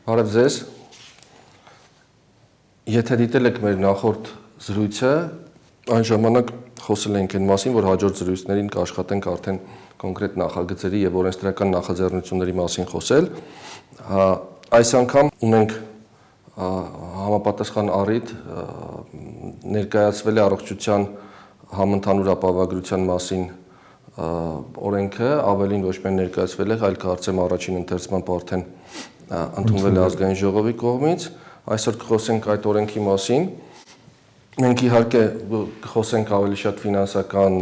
Բարև ձեզ, եթե դիտել եք մեր նախորդ զրույցը, այն ժամանակ խոսել ենք այն մասին, որ հաջորդ զրույցներին կաշխատենք արդեն կոնկրետ նախագծերի և օրենսդրական նախաձեռնությունների մասին խոսել։ Այս անգամ ունենք համապատասխան առիթ ներկայացվել է առողջության համընդհանուր ապահովագրության մասին օրենքը, ավելին ոչ միայն ներկայացվել է, այլ կարծեմ առաջին ընթերցման արդեն ընդունվել է ազգային ժողովի կողմից։ Այսօր կխոսենք այդ օրենքի մասին։ Մենք իհարկե կխոսենք ավելի շատ ֆինանսական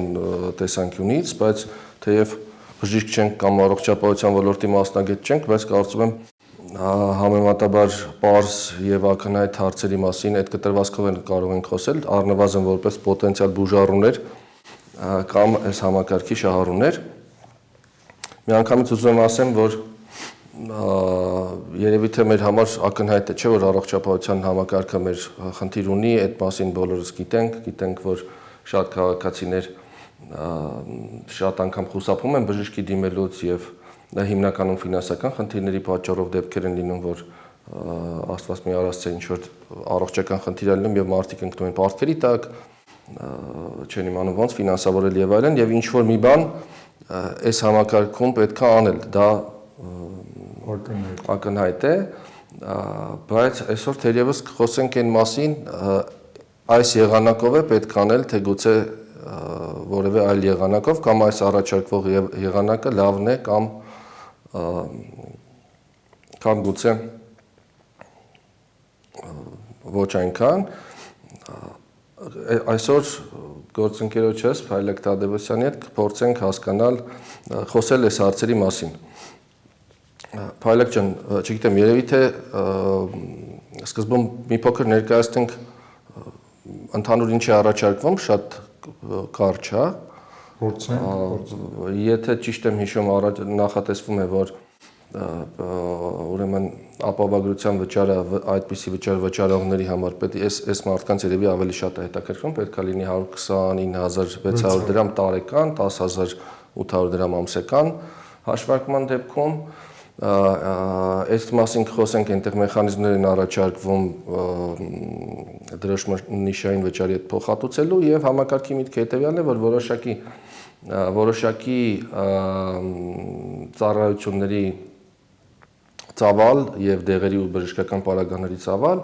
տեսանկյունից, բայց թեև բժիշկ չենք կամ առողջապահության ոլորտի մասնագետ չենք, բայց կարծում եմ համեմատաբար պարզ եւ ակնհայտ հարցերի մասին այդ կտրվածքով են կարող ենք խոսել, առնվազն որպես պոտենցիալ բուժառուներ կամ այս համակարգի շահառուներ։ Միանգամից ուզում եմ ասեմ, որ երևի թե մեր համար ակնհայտ է, չէ՞ որ առողջապահության համակարգը մեր խնդիր ունի, այդ մասին բոլորս գիտենք, որ շատ քաղաքացիներ շատ անգամ խուսափում են բժշկի դիմելուց եւ դա հիմնականում ֆինանսական խնդիրների պատճառով դեպքեր են լինում, որ աստված մի արասցե ինչ որ առողջական խնդիր է լինում եւ մարդիկ ընկնում են պարտքերի տակ, չեն իմանում ոնց ֆինանսավորել եւ այլն, եւ ինչ որ մի բան այս համակարգում պետք է անել, դա ակնհայտ է, բայց այսօր թերևս կխոսենք այն մասին, այս եղանակով է պետք անել, թե գուցե որևէ այլ եղանակով կամ այս առաջարկվող եղանակը լավն է կամ գուցե ոչ այնքան։ Այսօր գործընկերոջս Փայլակ Թադևոսյանի հետ կփորձենք հասկանալ, խոսել այս հարցերի մասին։ Փայլակ ջան, չգիտեմ, երևի թե սկզբում մի փոքր ներկայացնենք ընդհանուր ինչ է առաջարկվում, շատ կարճ, հա։ Փորձենք։ Եթե ճիշտ եմ հիշում, նախատեսվում է, որ ուրեմն ապահովագրության վճարը այդպիսի վճար վճարողների համար այս մարդկանց երևի ավելի շատ է հետաքրքրում, պետք է լինի 129,600 դրամ տարեկան, 10,800 դրամ ամսական հաշվարկման դեպքում։ Այս մասին կխոսենք, այնտեղ մեխանիզմներ են առաջարկվում դրոշմանիշային վճարի հետ փոխհատուցելու եւ համակարգի միտքը հետեւյալն է, որ որոշակի ծառայությունների ծավալ եւ դեղերի ու բժշկական պարագաների ծավալ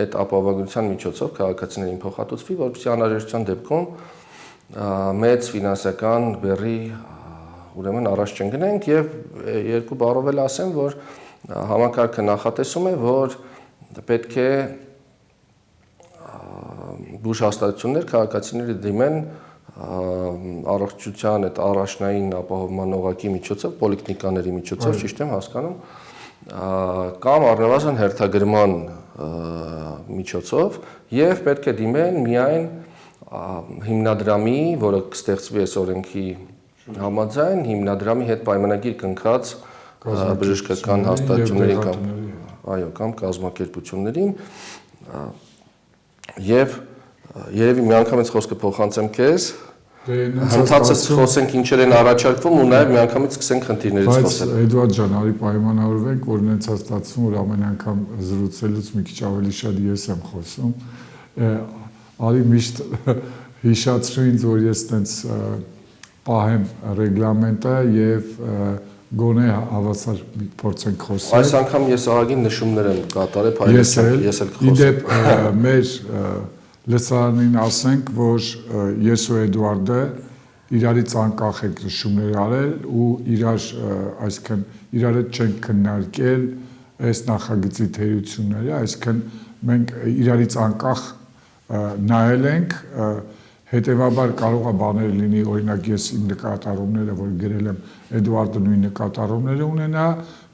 այդ ապահովագրության միջոցով քաղաքացիներին փոխհատուցվի, որպեսզի անհրաժեշտության դեպքում մեծ ֆինանսական բեռի ուրեմն առաջ չընկնենք եւ երկու բառով էլ ասեմ, որ համակարգը նախատեսում է, որ պետք է բուժհաստատություններ քաղաքացիների դիմեն առողջության այդ առաջնային ապահովման օղակի միջոցով, պոլիկլինիկաների միջոցով, ճիշտ եմ հասկանում, կամ առնվազն հերթագրման միջոցով եւ պետք է դիմեն միայն հիմնադրամի, որը կստեղծվի այս օրենքի համաձայն, հիմնադրամի հետ պայմանագիր կնքած բժշկական հաստատությունների կամ կազմակերպություններին եւ երևի միանգամից խոսքը փոխանցեմ քեզ, Հնդացած խոսենք ինչեր են առաջարկվում ու նաև միանգամից սկսենք խնդիրներից խոսել։ Բայց Էդուարդ ջան, արի պայմանավորվենք, որ նենց ստացվում, որ ամեն անգամ զրուցելուց մի քիչ ավելի շատ ես եմ խոսում։ Արի միշտ հիշացրու ինձ, որ ես տենց պահեմ ռեգլամենտը եւ գոնե հավասար փորձենք խոսել։ Այս անգամ ես ահագին նշումներ եմ կատարել, ես էլ իդեպ մեր լսարանին ասենք, որ ես ու Էդուարդը իրարից անկախ ենք նշումներ արել ու այսինքն իրար հետ չենք քննարկել այս նախագծի թերությունները, այսինքն մենք իրարից անկախ նայել ենք, հետևաբար կարող է բաներ լինի, օրինակ ես իմ նկատառումները, որ գրել եմ, Էդուարդը նույն նկատառումները ունենա,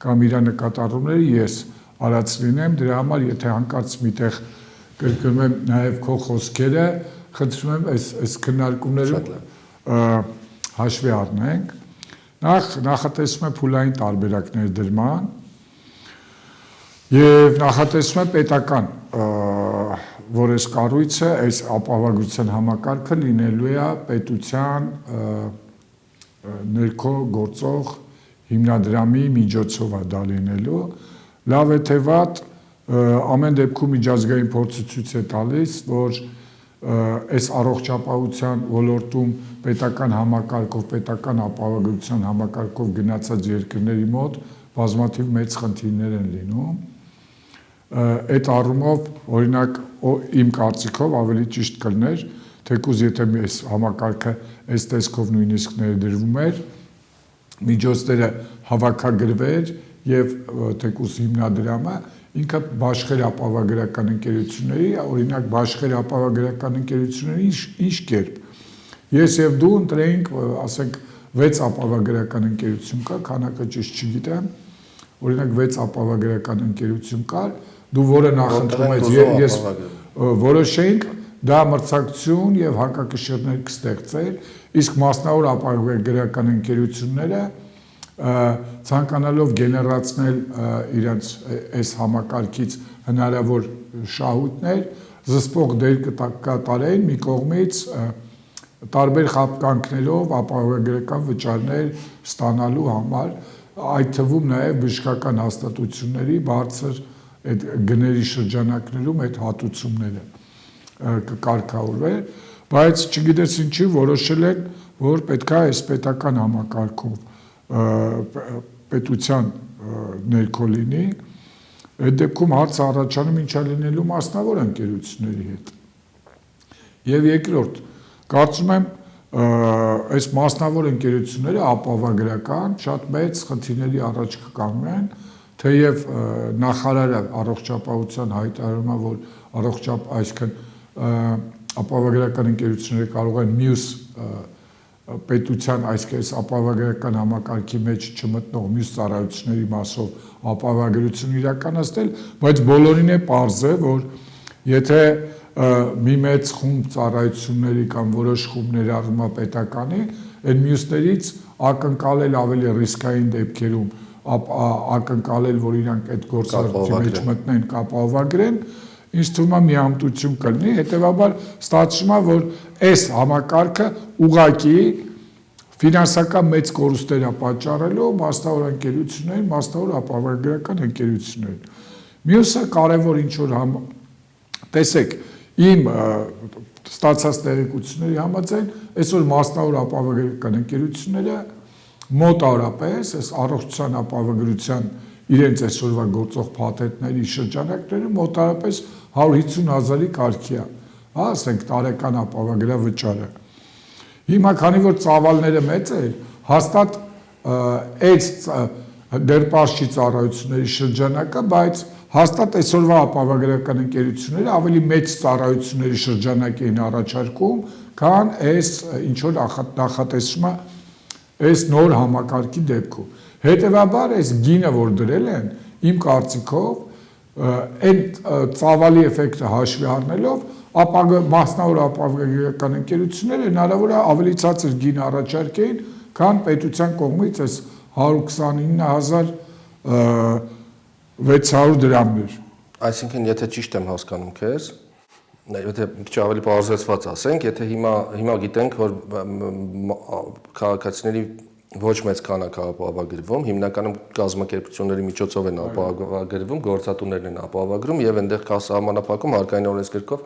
կամ իր նկատառումները ես արած լինեմ, դրա համար եթե հանկարծ միտեղ կրկնում եմ նաև քո խոսքերը, խնդրում եմ այս քննարկումները հաշվի առնենք։ Նախատեսում է փուլային տարբերակներ դրման եւ նախատեսում է պետական, որ այս կառույցը, այս ապահովագրության համակարգը լինելու է պետության ներքո գործող հիմնադրամի միջոցով է դա լինելու, լավ է թե վատ, ամեն դեպքում միջազգային փորձը ցույց է տալիս, որ այս առողջապահության ոլորտում պետական համակարգով, պետական ապահովագրության համակարգով գնացած երկրների մոտ բազմաթիվ մեծ խնդիրներ են լինում։ Այդ առումով, օրինակ, իմ կարծիքով ավելի ճիշտ կլներ, թեկուզ եթե այս համակարգը այս տեսքով նույնիսկ ներդրվում էր, միջոցները հավաքագրվեր եւ թեկուզ հիմնադրամը ինքը բաշխեր ապահովագրական ընկերությունների, օրինակ բաշխեր ապահովագրական ընկերությունների ինչ կերպ։ Ես եւ դու ընտրեինք, ասենք 6 ապահովագրական ընկերություն կա, քանակը ճիշտ չգիտեմ, օրինակ 6 ապահովագրական ընկերություն կար, դու որը նախընտրում ես, ես որոշեինք դա մրցակցություն եւ հակակշիռներ կստեղծեր, իսկ մասնավոր ապահովագրական ընկերությունները ցանկանալով գեներացնել իրենց այս համակարգից հնարավոր շահույթներ, զսպող դեր կատարեն մի կողմից տարբեր խապկանքներով ապահովագրական վճարներ ստանալու համար, այդ թվում նաև բժշկական հաստատությունների բարձր այդ գների շրջանակներում այդ հատուցումները կկարգավորվեր, բայց չգիտես ինչի որոշել են, որ պետք է այս պետական համակարգով պետության ներքո լինի, այդ դեպքում հարցը առաջանում ինչա լինելու մասնավոր ընկերությունների հետ։ Եվ երկրորդ, կարծում եմ այս մասնավոր ընկերությունները ապահովագրական շատ մեծ խնդիրների առաջ կկանգնեն, թեև նախարարը առողջապահության հայտարարում է, որ այսինքն ապահովագրական ընկերությունները կարող են մյուս պետության այսպես ապահովագրական համակարգի մեջ չմտնող մյուս ծառայությունների մասով ապահովագրություն իրականացնել, բայց բոլորին է պարզ է, որ եթե մի մեծ խումբ ծառայությունների կամ որոշ խումբ ներառում է պետականի, այն մյուսներից ակնկալել ավելի ռիսկային դեպքերում ակնկալել, որ իրանք այդ գործառույթի մեջ մտնեն, կապահովագրեն, ինձ թվում է միամտություն կլինի, հետևաբար ստացվում է, որ այս համակարգը ուղղակի ֆինանսական մեծ կորուստներ է պատճառելու մասնավոր ընկերություններին, մասնավոր ապահովագրական ընկերություններին։ Մյուսը կարևոր ինչ-որ տեսեք, իմ ստացած տեղեկությունների համաձայն, այսօր մասնավոր ապահովագրական ընկերությունները մոտավորապես այս առողջության ապահովագրության իրենց այսօրվա գործող փաթեթների շրջանակներում մոտավորապես 150,000-ի կարգի է, ասենք տարեկան ապահովագրավճարը։ Հիմա քանի որ ծավալները մեծ է, հաստատ այս դեռ պարզ չի ծառայությունների շրջանակը, բայց հաստատ այսօրվա ապահովագրական ընկերությունները ավելի մեծ ծառայությունների շրջանակ էին առաջարկում, քան այս ինչ որ նախատեսվում է այս նոր համակարգի դեպքում։ Հետևաբար այս գինը, որ դրել են, իմ կարծիքով, այն ծավալի էֆեկտը հաշվի առնելով, մասնավոր ապահովագրական ընկերությունները հնարավոր է ավելի ցածր գին առաջարկեին, քան պետության կողմից այս 120,600 դրամներ։ Այսինքն, եթե ճիշտ եմ հասկանում քեզ, եթե քիչ ավելի բարձրացված ասենք, եթե հիմա գիտենք, որ քաղաքացիների ոչ մեծ քանակ է ապահովագրվում, հիմնականում կազմակերպությունների միջոցով են ապահովագրվում, գործատուներն են ապահովագրում եւ այնտեղ կա սահմանափակում հարկային օրենսգրքով,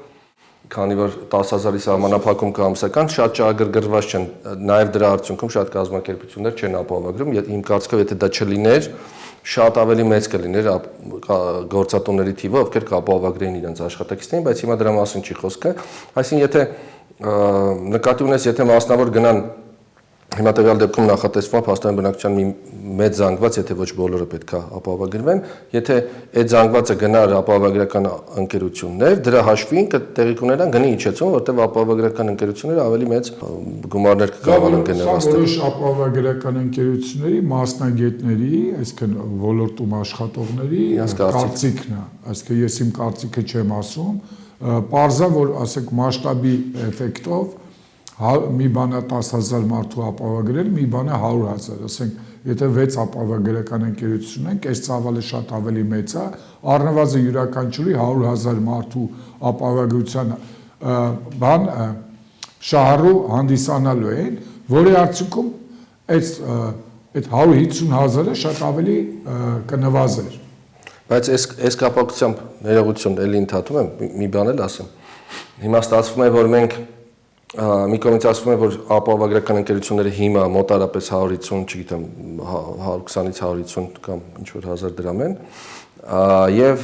քանի որ 10,000-ի սահմանափակում կա ամսական, շատ ճակերգրված չեն, նաեւ դրա արդյունքում շատ կազմակերպություններ չեն ապահովագրում, իմ կարծիքով եթե դա չլիներ, շատ ավելի մեծ կլիներ գործատուների թիվը, ովքեր կապահովագրեին իրենց աշխատակիցներին, բայց հիմա դրա մասին չի խոսքը, այսինքն եթե նկատի ունես, եթե մասնավոր գնան հիմա տվյալ դեպքում նախատեսվում է փաստորեն բնակչության մի մեծ զանգված, եթե ոչ բոլորը պետք է ապահովագրվեն, եթե այդ զանգվածը գնար ապահովագրական ընկերություններ, դրա հաշվին տեղի կունենան գնի իջեցում, որտեղ ապահովագրական ընկերությունները ավելի մեծ գումարներ կկարողանան գեներացնել։ Որոշ ապահովագրական ընկերությունների մասնագետների, այսինքն ոլորտում աշխատողների կարծիքն է, այսինքն ես իմ կարծիքը չեմ ասում, պարզա որ ասենք մասշտաբի էֆեկտով մի բանը 10,000 մարդու ապահովագրել, մի բանը 100,000, ասենք, եթե 6 ապահովագրական ընկերություն ենք, այս ծավալը շատ ավելի մեծ է, առնվազն յուրաքանչյուրի 100,000 մարդու ապահովագրության շահառու հանդիսանալու են, որի արդյունքում այս այդ 150,000-ը շատ ավելի կնվազեր։ Բայց այս կապակցությամբ ներողություն էլի ընդհատում եմ, մի բան էլ ասեմ։ Հիմա ստացվում է, որ մենք մի կողմից ասվում է, որ ապահովագրական ընկերությունները հիմա մոտարապես 150, չգիտեմ, 120-ից 150 կամ ինչ-որ հազար դրամ են, եւ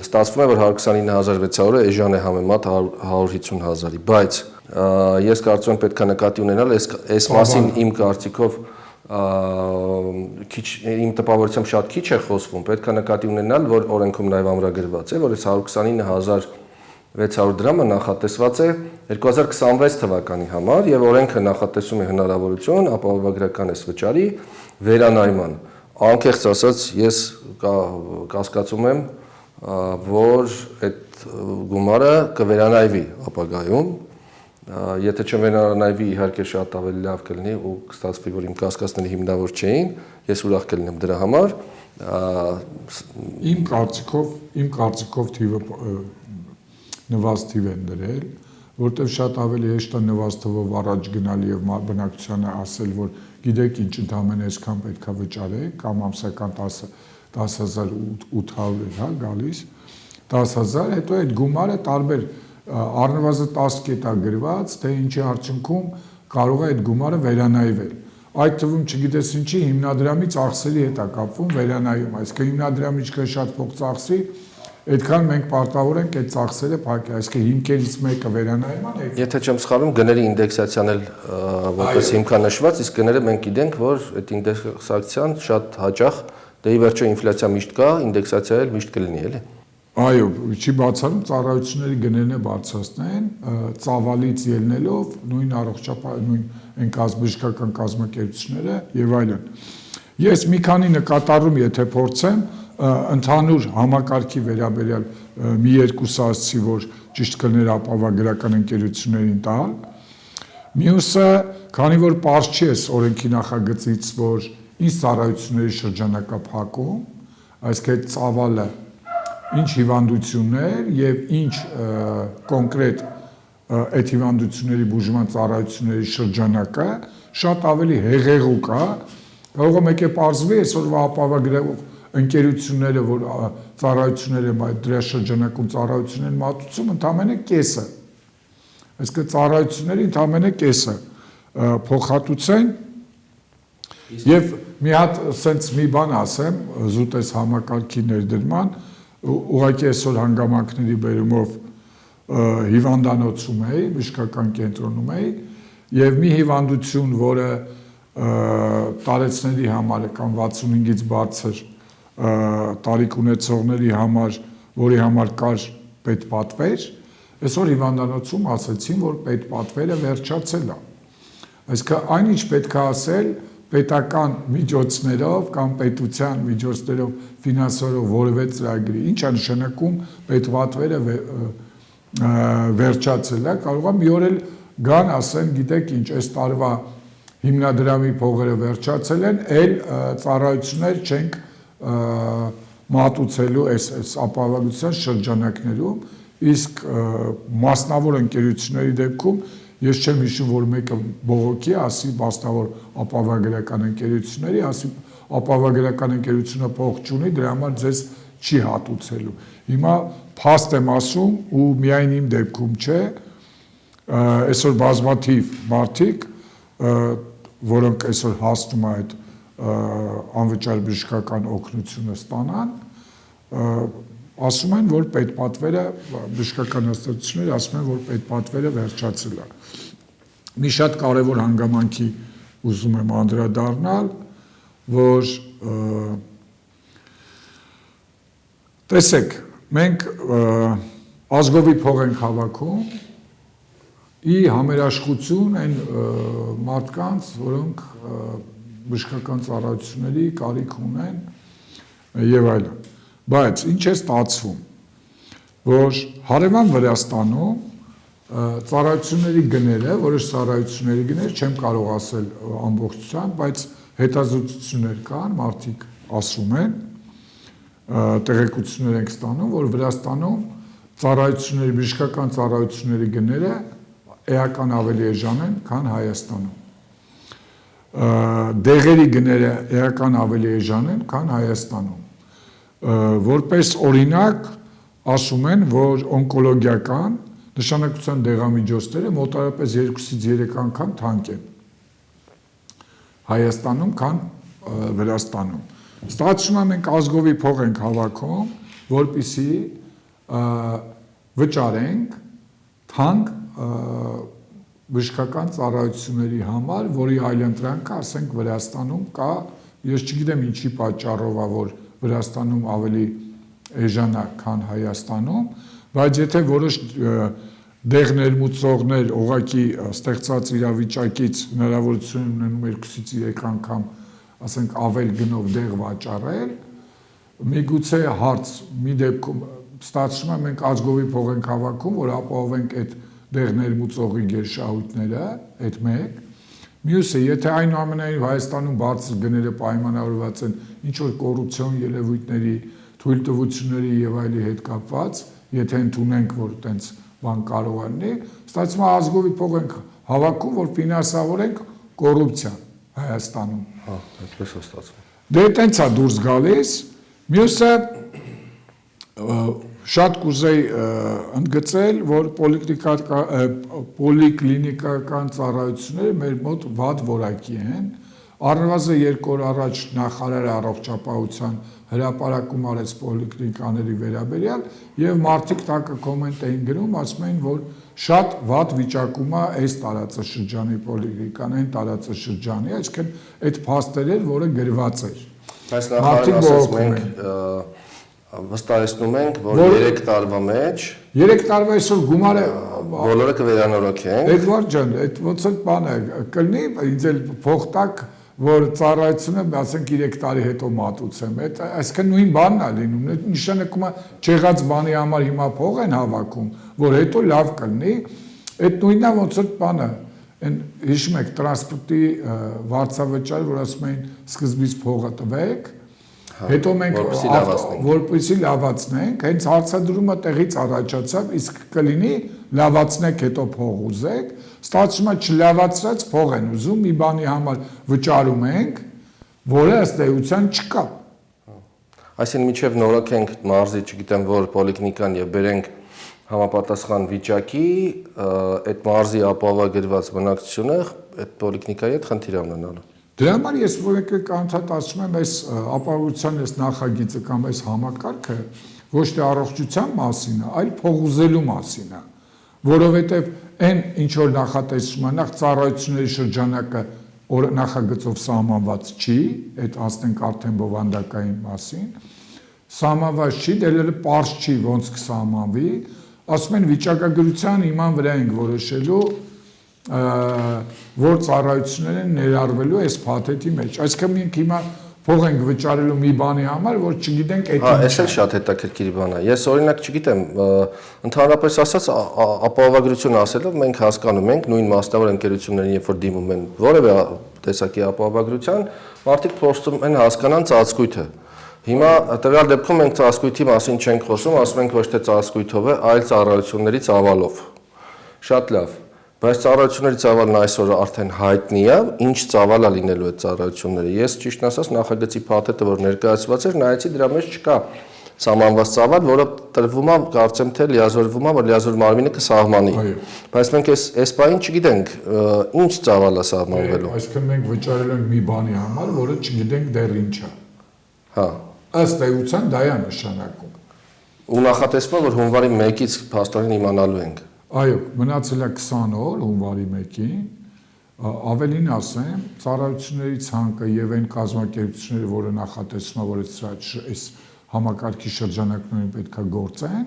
ստացվում է, որ 129,600-ը էժան է համեմատ 150,000-ի, բայց ես կարծում եմ պետք է նկատի ունենալ այս մասին իմ կարծիքով քիչ իմ տպավորությամբ շատ քիչ է խոսվում, պետք է նկատի ունենալ, որ օրենքում նաև ամրագրված է, որ այս 129,600 դրամը նախատեսված է 2026 թվականի համար եւ օրենքը նախատեսում է հնարավորություն ապահովագրական այս վճարի վերանայման։ Անկեղծ ասած, ես կասկածում եմ, որ այդ գումարը կվերանայվի ապագայում, եթե չվերանայվի, իհարկե շատ ավելի լավ կլինի ու կստացվի, որ իմ կասկածները հիմնավոր չէին, ես ուրախ կլինեմ դրա համար։ Իմ կարծիքով թիվը նվազ թիվ են դրել, որտեղ շատ ավելի հեշտ է նվազ թվով առաջ գնալ եւ բնակչությանը ասել, որ գիտեք ինչ, ընդհանրապես այսքան պետքա վճարեք, կամ ամսական 10,800 հա գալիս, 10,000, հետո այդ գումարը տարբեր առնվազն 10 կետա գրված, թե ինչի արդյունքում կարող է այդ գումարը վերանայվել։ Այդ թվում չգիտես ինչի հիմնադրամի ծախսերի հետ է կապվում վերանայում, այսինքն հիմնադրամի ինչքան շատ փող ծախսի, այդքան մենք պարտավոր ենք այդ ծախսերը փակել, այսինքն հիմքերից մեկը վերանայման է։ Եթե չեմ սխալվում, գների ինդեքսացիան էլ որպես հիմքա նշված, իսկ գները մենք գիտենք, որ այդ ինդեքսացիան շատ հաճախ դե ի վերջո ինֆլյացիա միշտ կա, ինդեքսացիա էլ միշտ կլինի, էլի։ Այո, չի բացառում ծառայությունների գներն է բարձրացնեն, ծավալից ելնելով նույն առողջապահ նույն այն բժշկական կազմակերպությունները եւ այլն։ Ես մի քանի նկատառում, եթե փորձեմ, ընդհանուր համակարգի վերաբերյալ մի երկուսը ասացի, որ ճիշտ կներ ապահովագրական ընկերություններին տալ։ Մյուսը, քանի որ պարզ չի էս օրենքի նախագծից, որ ինչ ծառայությունների շրջանակա փակում, այսինքն այդ ծավալը ինչ հիվանդություններ եւ ինչ կոնկրետ այդ հիվանդությունների բուժման ծառայությունների շրջանակը շատ ավելի հեղեղուկ է, կարող է մեկ է պարզվի այսօրվա ապահովագրող ընկերությունները, որ ծառայությունները դրա շրջանակում ծառայություն են մատուցում, ընդամենը կեսը, այսինքն ծառայությունների ընդամենը կեսը փոխհատուցեն եւ մի հատ սենց մի բան ասեմ, զուտ էս համակարգի ներդրման, ուղղակի այսօր հանգամանքների բերումով հիվանդանոցում էի, բժշկական կենտրոնում էի եւ մի հիվանդություն, որը տարեցների համար կամ 65-ից բարձր տարիք ունեցողների համար, որի համար կար պետպատվեր, այսօր հիվանդանոցում ասեցին, որ պետպատվերը վերջացել է։ Այսինքն այնինչ պետք է ասել պետական միջոցներով կամ պետության միջոցներով ֆինանսորով որևէ ծրագրի, ինչ է նշանակում պետպատվերը վերջացել է, կարող է մի օր էլ գան ասեն, գիտեք ինչ, այս տարվա հիմնադրամի փողերը վերջացել են, այլ ծառայություններ չենք մատուցելու այս ապահովագրության շրջանակներում, իսկ մասնավոր ընկերությունների դեպքում ես չեմ հիշում, որ մեկը բողոքի ասի մասնավոր ապահովագրական ընկերությունների, ասի ապահովագրական ընկերությունը փող չունի, դրա համար ձեզ չի հատուցելու։ Հիմա փաստ եմ ասում ու միայն իմ դեպքում չէ, այսօր բազմաթիվ մարդիկ, որոնք այսօր հասնում է այդ անվճար բժշկական օգնությունը ստանան, ասում են, որ պետպատվերը, բժշկական հաստատությունները ասում են, որ պետպատվերը վերջացել է։ Մի շատ կարևոր հանգամանքի ուզում եմ անդրադառնալ, որ տեսեք, մենք ազգովի փող ենք հավաքում, ի համերաշխություն այն մարդկանց, որոնք բժշկական ծառայությունների կարիք ունեն եւ այլն։ Բայց ինչ է ստացվում, որ հարևան Վրաստանում ծառայությունների գները, որոշ ծառայությունների գներ չեմ կարող ասել ամբողջությամբ, բայց հետազոտություններ կան, մարդիկ ասում են, տեղեկություններ ենք ստանում, որ Վրաստանում ծառայությունների, բժշկական ծառայությունների գները էական ավելի էժան են, քան Հայաստանում։ դեղերի գները էական ավելի էժան են, քան Հայաստանում։ Որպես օրինակ ասում են, որ օնկոլոգիական նշանակության դեղամիջոցները մոտավորապես 2-ից 3 անգամ թանկ են Հայաստանում, քան Վրաստանում։ Ստացվում է մենք ազգովի փող ենք հավաքում, որպեսզի վճարենք թանկ բժշկական ծառայությունների համար, որի այլընտրանքը, ասենք, Վրաստանում կա, ես չգիտեմ ինչի պատճառով է, որ Վրաստանում ավելի էժան է, քան Հայաստանում, բայց եթե որոշ դեղ ներմուծողներ ուղղակի ստեղծած իրավիճակից հնարավորություն ունենում 2-ից 3 անգամ, ասենք, ավել գնով դեղ վաճառել, միգուցե հարց, մի դեպքում ստացվում է մենք ազգովի փող ենք հավաքում, որ ապահովենք այդ դեղ ներմուծողի գերշահույթները, այդ մեկ։ Մյուսը, եթե այնուամենայնիվ Հայաստանում բարձր գները պայմանավորված են ինչ-որ կոռուպցիոն ելևույթների, թույլտվությունների եւ այլի հետ կապված, եթե ընդունենք, որ այդպես բան կարող է լինի, ստացվում է ազգովի փող ենք հավաքում, որ ֆինանսավորենք կոռուպցիան Հայաստանում։ Հա, այդպես է ստացվում։ Դե այդպես է դուրս գալիս։ Մյուսը շատ կուզեի ընդգծել, որ պոլիկլինիկական ծառայությունները մեր մոտ վատ որակի են։ Առնվազն 2 օր առաջ նախարարը առողջապահության հրապարակում արեց պոլիկլինիկաների վերաբերյալ եւ մարդիկ տակը կոմենտ էին գրում, ասում էին, որ շատ վատ վիճակում է այս տարածաշրջանի պոլիկլինիկան, այն տարածաշրջանի, այսինքն այդ փաստեր էր, որը գրված էր։ Բայց նախարարն ասաց մենք վստահեցնում ենք, որ 3 տարվա մեջ 3 տարվա այսօր գումարը բոլորը կվերանորոգեն։ Էդվարդ ջան, այդ ոնց էլ բան է, կլինի ինձ էլ փող տակ, որ ծառայությունը, ասենք 3 տարի հետո մատուցեմ։ Այդ այսինքն նույն բանն է լինում։ Այդ նշանակում է չեղած բանի համար հիմա փող են հավաքում, որ հետո լավ կլինի։ Այդ նույնն է ոնց էլ բանը։ Այն հիշում եք տրանսպորտի վարձավճար, որ ասում էին սկզբից փողը տվեք, հետո մենք որպեսզի լավացնենք, հենց հարցադրումը տեղից առաջացավ, իսկ կլինի լավացնեք, հետո փող ուզեք, ստացվում է չլավացրած փող են ուզում, մի բանի համար վճարում ենք, որը ըստ էության չկա։ Այսինքն մինչև նորոգենք մարզի, չգիտեմ որ պոլիկլինիկան եւ բերենք համապատասխան վիճակի, այդ մարզի ապահովագրված բնակչությունը այդ պոլիկլինիկայի հետ խնդիր ունենալու։ Դրա համար ես որեք անդադ ասում եմ, այս ապահովության այս նախագիծը կամ այս համակարգը ոչ թե առողջության մասին է, այլ փողուզելու մասին է, որովհետև այն ինչ որ նախատեսվում է, նախ ծառայությունների շրջանակը նախագծով սահմանված չի, այդ ասենք արդեն բովանդակային մասին, սահմանված չի, դեռ պարզ չի ոնց կսահմանվի, ասում են վիճակագրության հիման վրա ենք որոշելու որ ծառայություններ են ներառվելու այս փաթեթի մեջ։ Այսինքն մենք հիմա փող ենք վճարելու մի բանի համար, որ չգիտենք այդ ինչ է։ Հա, այս էլ շատ հետաքրքիր բան է։ Ես օրինակ չգիտեմ, ընդհանրապես ասած ապահովագրություն ասելով մենք հասկանում ենք նույն մասնավոր ընկերություններին, երբ որ դիմում են որևէ տեսակի ապահովագրության, մարդիկ փորձում են հասկանան ծածկույթը։ Հիմա տվյալ դեպքում մենք ծածկույթի մասին չենք խոսում, ասում ենք ոչ թե ծածկույթով է, այլ ծառայությունների ծավալով։ Շատ լավ։ Բայց ծառայությունների ծավալն այսօր արդեն հայտնի է, ինչ ծավալ է լինելու այդ ծառայությունները։ Ես ճիշտն ասած նախագծի փաթեթը, որ ներկայացված էր, նայեցի դրա մեջ չկա սահմանված ծավալ, որը տրվում է, կարծեմ թե լիազորվում է, որ լիազոր մարմինը կսահմանի։ Բայց մենք այս բանին չգիտենք, ինչ ծավալ է սահմանվելու։ Այսինքն մենք վճարել ենք մի բանի համար, որը չգիտենք դեռ ինչ է։ Հա։ Ըստ էության դա է նշանակում։ Ու նախատեսվում է, որ հունվարի 1-ից փաստորեն իմանալու ենք։ Այո, մնացել է 20 օր հունվարի 1-ին, ավելին ասեմ, ծառայությունների ցանկը եւ այն կազմակերպությունները, որը նախատեսվում է, որ այս համակարգի շրջանակներում պետք է գործեն,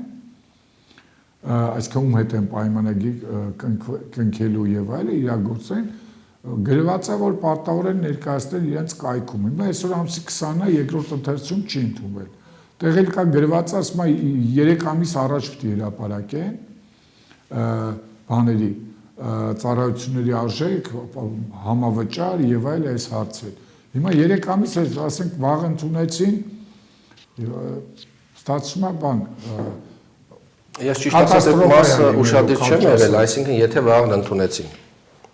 այսինքն ում հետ են պայմանագիր կնքելու եւ այլը իրագործեն, գրված է, որ պարտավոր են ներկայացնել իրենց կայքում։ Հիմա այսօր ամսի 20-ը երկրորդ ընթերցում չի ընդունվել։ Տեղել կա գրված, ասում է 3 ամիս առաջ պիտի հրապարակեն բաների ծառայությունների արժեք, համավճար եւ այլ այս հարցեր։ Հիմա 3 ամիս է, ասենք վաղ ընդունեցին, ստացվում է բան։ Ես ճիշտ ասած այդ մասը ուշադիր չեմ եղել, այսինքն եթե վաղն ընդունեցին,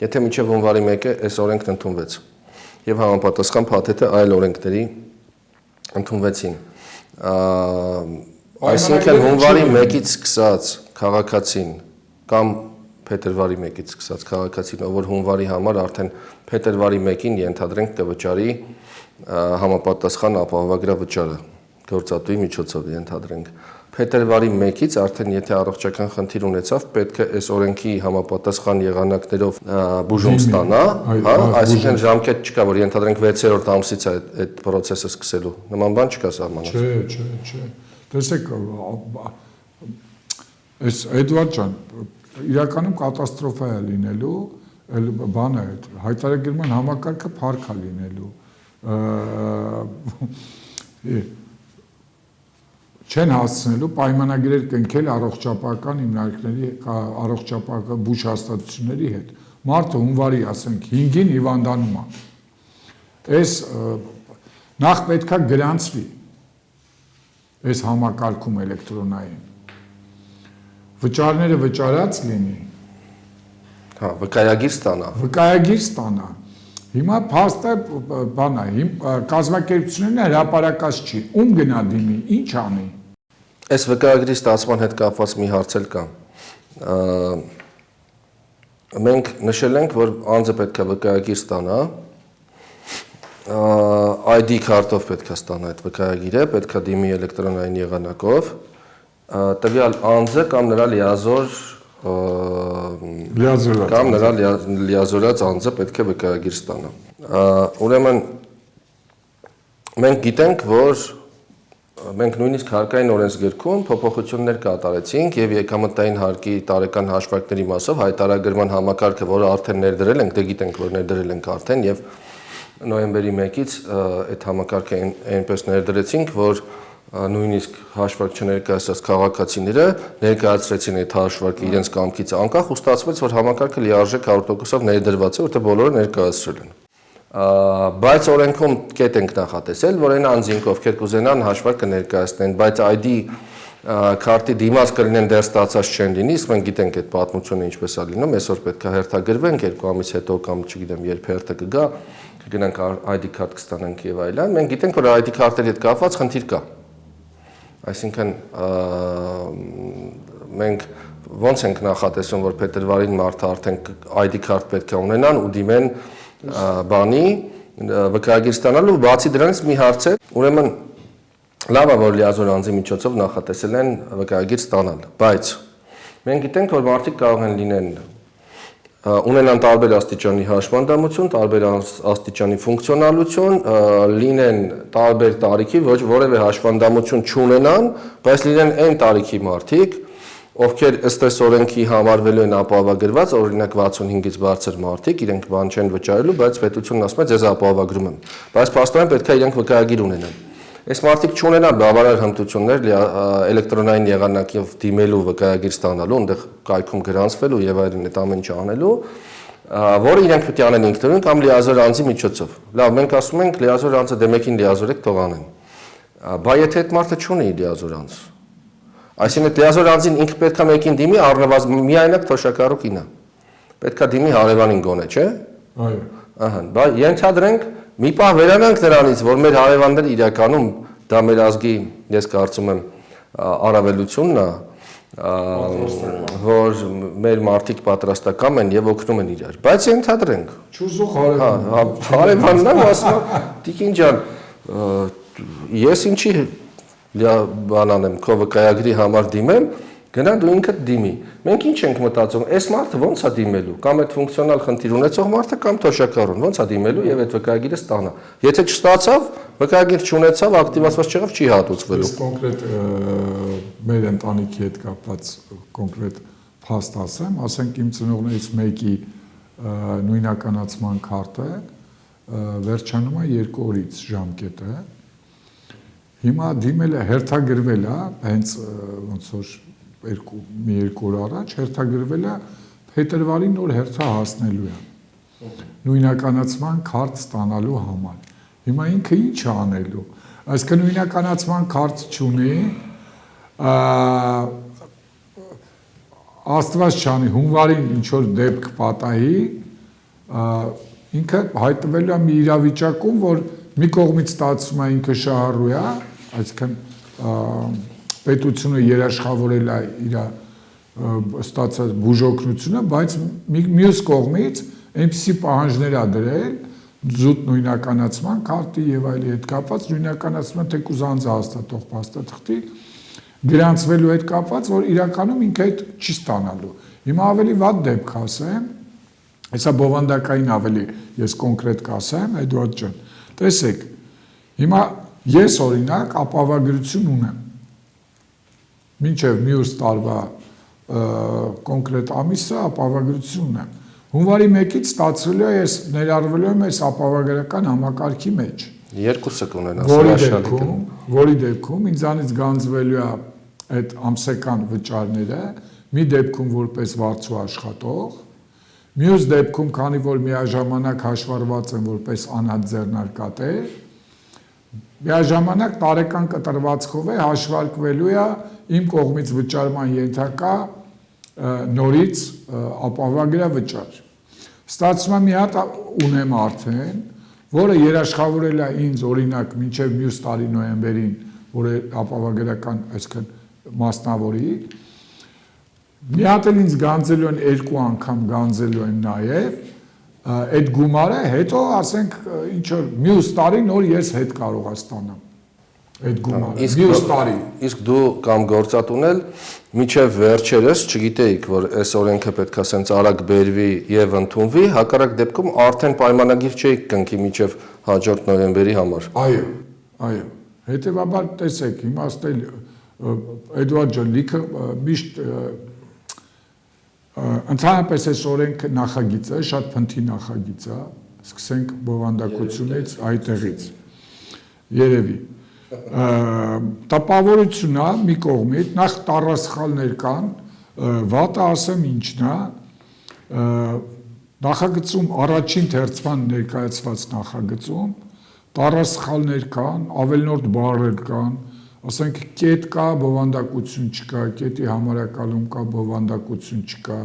եթե մինչև հունվարի 1-ը այս օրենքն ընդունվեց, եւ համապատասխան փաթեթը այլ օրենքների ընդունվեցին։ Այսինքն հունվարի 1-ից սկսած քաղաքացին կամ փետրվարի 1-ից սկսած քաղաքացին, ով որ հունվարի համար արդեն փետրվարի 1-ին ենթադրենք կվճարի համապատասխան ապահովագրավճարը գործատուի միջոցով ենթադրենք։ Փետրվարի 1-ից արդեն եթե առողջական խնդիր ունեցավ, պետք է այս օրենքի համապատասխան եղանակներով բուժում ստանա, հա, այսինքն ժամկետ չկա, որ ենթադրենք 6-րդ ամսից է այդ process-ը սկսելու։ Նման բան չկա սահմանած։ Չէ։ Տեսեք, այս Էդվարդ ջան, իրականում կատաստրոֆա է լինելու, բանը է, հայտարարման համակարգը փառք է լինելու։ Չեն հասցնելու պայմանագրեր կնքել առողջապահական հիմնարկների, առողջապահական բուժ հաստատությունների հետ։ Մարդը հունվարի, ասենք, 5-ին հիվանդանում է։ Այս նախ պետքա գրանցվի այս համակարգում էլեկտրոնային։ Վճարները վճարած լինի։ Հա, վկայագիր ստանա։ Վկայագիր ստանա։ Հիմա փաստը բան է, կազմակերպությունն հրապարակած չի, ում գնա դիմի, ինչ անի։ Այս վկայագրի ստացման հետ կապված մի հարց էլ կա։ Մենք նշել ենք, որ անձը պետք է վկայագիր ստանա, ID քարտով պետք է ստանա այդ վկայագիրը, պետք է դիմի էլեկտրոնային եղանակով, տվյալ անձը կամ նրա կամ նրա լիազորած անձը պետք է վկայագիր ստանա։ Ուրեմն մենք գիտենք, որ մենք նույնիսկ հարկային օրենսգրքում փոփոխություններ կատարեցինք եւ եկամտային հարկի տարեկան հաշվարկների մասով հայտարարագրման համակարգը, որը արդեն ներդրել ենք, դե գիտենք, որ ներդրել ենք արդեն եւ նոյեմբերի 1-ից այդ համակարգը այնպես ներդրեցինք, որ նույնիսկ հաշվարկ չներկայացած քաղաքացիները ներկայացրեցին այդ հաշվարկը իրենց կամքից անկախ ու ստացվեց, որ համակարգը լիարժեք 100%-ով ներդրված է, որտեղ բոլորը ներկայացրել են։ Բայց օրենքում կետ ենք նախատեսել, որ այն անձինք, ովքեր կուզենան հաշվարկը ներկայացնեն, բայց ID քարտի դիմաց կլինեն դեռ ստացած չեն լինի, իսկ մենք գիտենք այդ պատմությունը ինչպես է լինում, այսօր պետք է հերթագրվենք 2 ամիս հետո կամ չգիտեմ երբ հերթը կգա, կգնանք ID քարտ կստանանք եւ այլն։ Մենք գիտենք, որ ID քարտերի հետ կապված խնդիր կա։ Այսինքն մենք ոնց ենք նախատեսում, որ փետրվարին մարդը արդեն ID քարտ պետք է ունենան ու դիմեն բանի վկայագիր ստանալու, բացի դրանից մի հարց է, ուրեմն լավ է, որ լիազոր անձի միջոցով նախատեսել են վկայագիր ստանալ, բայց մենք գիտենք, որ մարդիկ կարող են լինեն ունենան տարբեր աստիճանի հաշվանդամություն, տարբեր աստիճանի ֆունկցիոնալություն, լինեն տարբեր տարիքի, որևէ հաշվանդամություն չունենան, բայց լինեն այն տարիքի մարդիկ, ովքեր ըստ այս օրենքի համարվելու են ապահովագրված, օրինակ 65-ից բարձր մարդիկ, իրենք բան չեն վճարելու, բայց պետությունն ասում է ձեզ ապահովագրում եմ, բայց փաստորեն պետք է իրենք վկայագիր ունենան։ Այս մարդիկ չունենան բավարար հմտություններ էլեկտրոնային եղանակով դիմելու վկայագիր ստանալու, այնտեղ կայքում գրանցվելու եւ այլն այդ ամեն ինչը անելու, որը իրենք պետք է անեն ինքնուրույն կամ լիազոր անձի միջոցով։ Լավ, մենք ասում ենք լիազոր անձը դե մեկին լիազորեք թող անեն։ Բայց եթե այդ մարդը չունի լիազոր անձ, այսինքն լիազոր անձին ինքը պետք է մեկին դիմի առնվազն միայնակ թոշակառուկին է։ Պետք է դիմի հարևանին գոնե, չէ՞։ Այո։ Ահա, բայց ենթադրենք մի պահ վերանանք նրանից, որ մեր հարևանները իրականում դա մեր ազգի, ես կարծում եմ, առավելությունն է, որ մեր մարդիկ պատրաստական են եւ օգնում են իրար։ Բայց ենթադրենք։ Չուզող հարևան։ Հարևանն է, ասում է, Տիկին ջան, ես ինչի բան անեմ, քո վկայագրի համար դիմեմ, գնա դու ինքդ դիմի։ Մենք ինչ ենք մտածում, այս մարդը ոնց է դիմելու, կամ այդ ֆունկցիոնալ խնդիր ունեցող մարդը կամ թոշակառուն, ոնց է դիմելու եւ այդ վկայագիրը ստանա։ Եթե չստացավ, վկայագիր չունեցավ, ակտիվացված չեղավ, չի հատուցվելու։ Ես կոնկրետ մեր ընտանիքի հետ կապված կոնկրետ փաստ ասենք իմ ծնողներից մեկի նույնականացման քարտը վերջանում է 2 օրից ժամկետը։ Հիմա դիմել է, հերթագրվել է, հենց ոնց որ մի 2 օր առաջ հերթագրվել է փետրվարի նոր հերթը հասնելու է նույնականացման քարտ ստանալու համար։ Հիմա ինքը ինչ է անելու։ Այսինքն նույնականացման քարտ չունի, Աստված չանի հունվարին ինչ որ դեպք պատահի, ինքը հայտնվելու է մի իրավիճակում, որ մի կողմից ստացվում է ինքը շահառու է, այսինքն պետությունը երաշխավորել է իր ստացած բուժօգնությունը, բայց մյուս կողմից այնպիսի պահանջներ է դրել զուտ նույնականացման քարտի եւ այլի հետ կապված նույնականացման թեկուզ անձը հաստատող փաստաթղթի գրանցվելու հետ կապված, որ իրականում ինքը այդ չի ստանալու։ Հիմա ավելի վատ դեպք ասեմ, հեսա բովանդակային ավելի ես կոնկրետ կասեմ, Էդուարդ ջան, տեսեք, հիմա ես օրինակ ապահովագրություն ունեմ, մինչև մյուս տարվա կոնկրետ ամիսը ապահովագրություն ունեմ, հունվարի 1-ից ստացվելու է ես ներառվելու եմ այս ապահովագրական համակարգի մեջ, երկուսը կունենա, որի դեպքում ինձանից գանձվելու է այդ ամսական վճարները, մի դեպքում որպես վարձու աշխատող, մյուս դեպքում, քանի որ միաժամանակ հաշվառված են որպես անհատ ձեռնարկատեր, միաժամանակ տարեկան կտրվածքով է հաշվարկվելու է իմ կողմից վճարման ենթակա նորից ապահովագրավճար։ Ստացվում է մի հատ ունեմ արդեն, որը երաշխավորել է ինձ օրինակ մինչև մյուս տարի նոյեմբերին, որը ապահովագրական, այսինքն մասնավորի, մի հատ էլ ինձ գանձելու են 2 անգամ գանձելու են նաև այդ գումարը, հետո ասենք ինչ որ մյուս տարի նոր ես հետ կարող եմ ստանամ այդ գումարը, մյուս տարի։ Իսկ դու կամ գործատուն էլ միջև վերջերս չգիտեիք, որ այս օրենքը պետք է սենց արագ բերվի եւ ընդունվի, հակառակ դեպքում արդեն պայմանագիր չէիք կնքի միջև հաջորդ նոյեմբերի համար։ Այո։ Հետևաբար տեսեք, իմաստել Էդուարդ ջան, լիքը միշտ ընդհանրապես այս օրենքը նախագիծը, շատ փնթի նախագիծ է, սկսենք բովանդակությունից այդտեղից։ Երևի։ Տպավորություն է մի կողմից, նախ տառասխալներ կան, վատը ասեմ ինչն է, նախագծում առաջին թերծման ներկայացված նախագծում տառասխալներ կան, ավելնորդ բառեր կան, ասենք կետ կա, բովանդակություն չկա, կետի համարակալում կա, բովանդակություն չկա,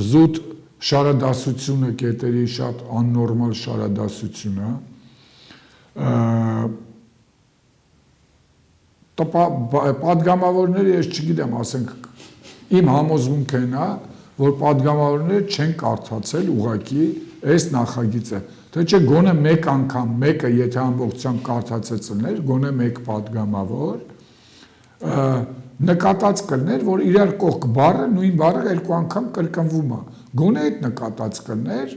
զուտ շարադասությունը կետերի շատ աննորմալ շարադասություն է, պատգամավորները ես չգիտեմ, ասենք իմ համոզմունքն է, որ պատգամավորները չեն կարդացել ուղղակի այս նախագիծը, թե չէ գոնե մեկ անգամ, մեկը եթե ամբողջությամբ կարդացած լիներ, գոնե մեկ պատգամավոր նկատած կլներ, որ իրար կողք բառը նույն բառը 2 անգամ կրկնվում է, գոնե այդ նկատած կլներ,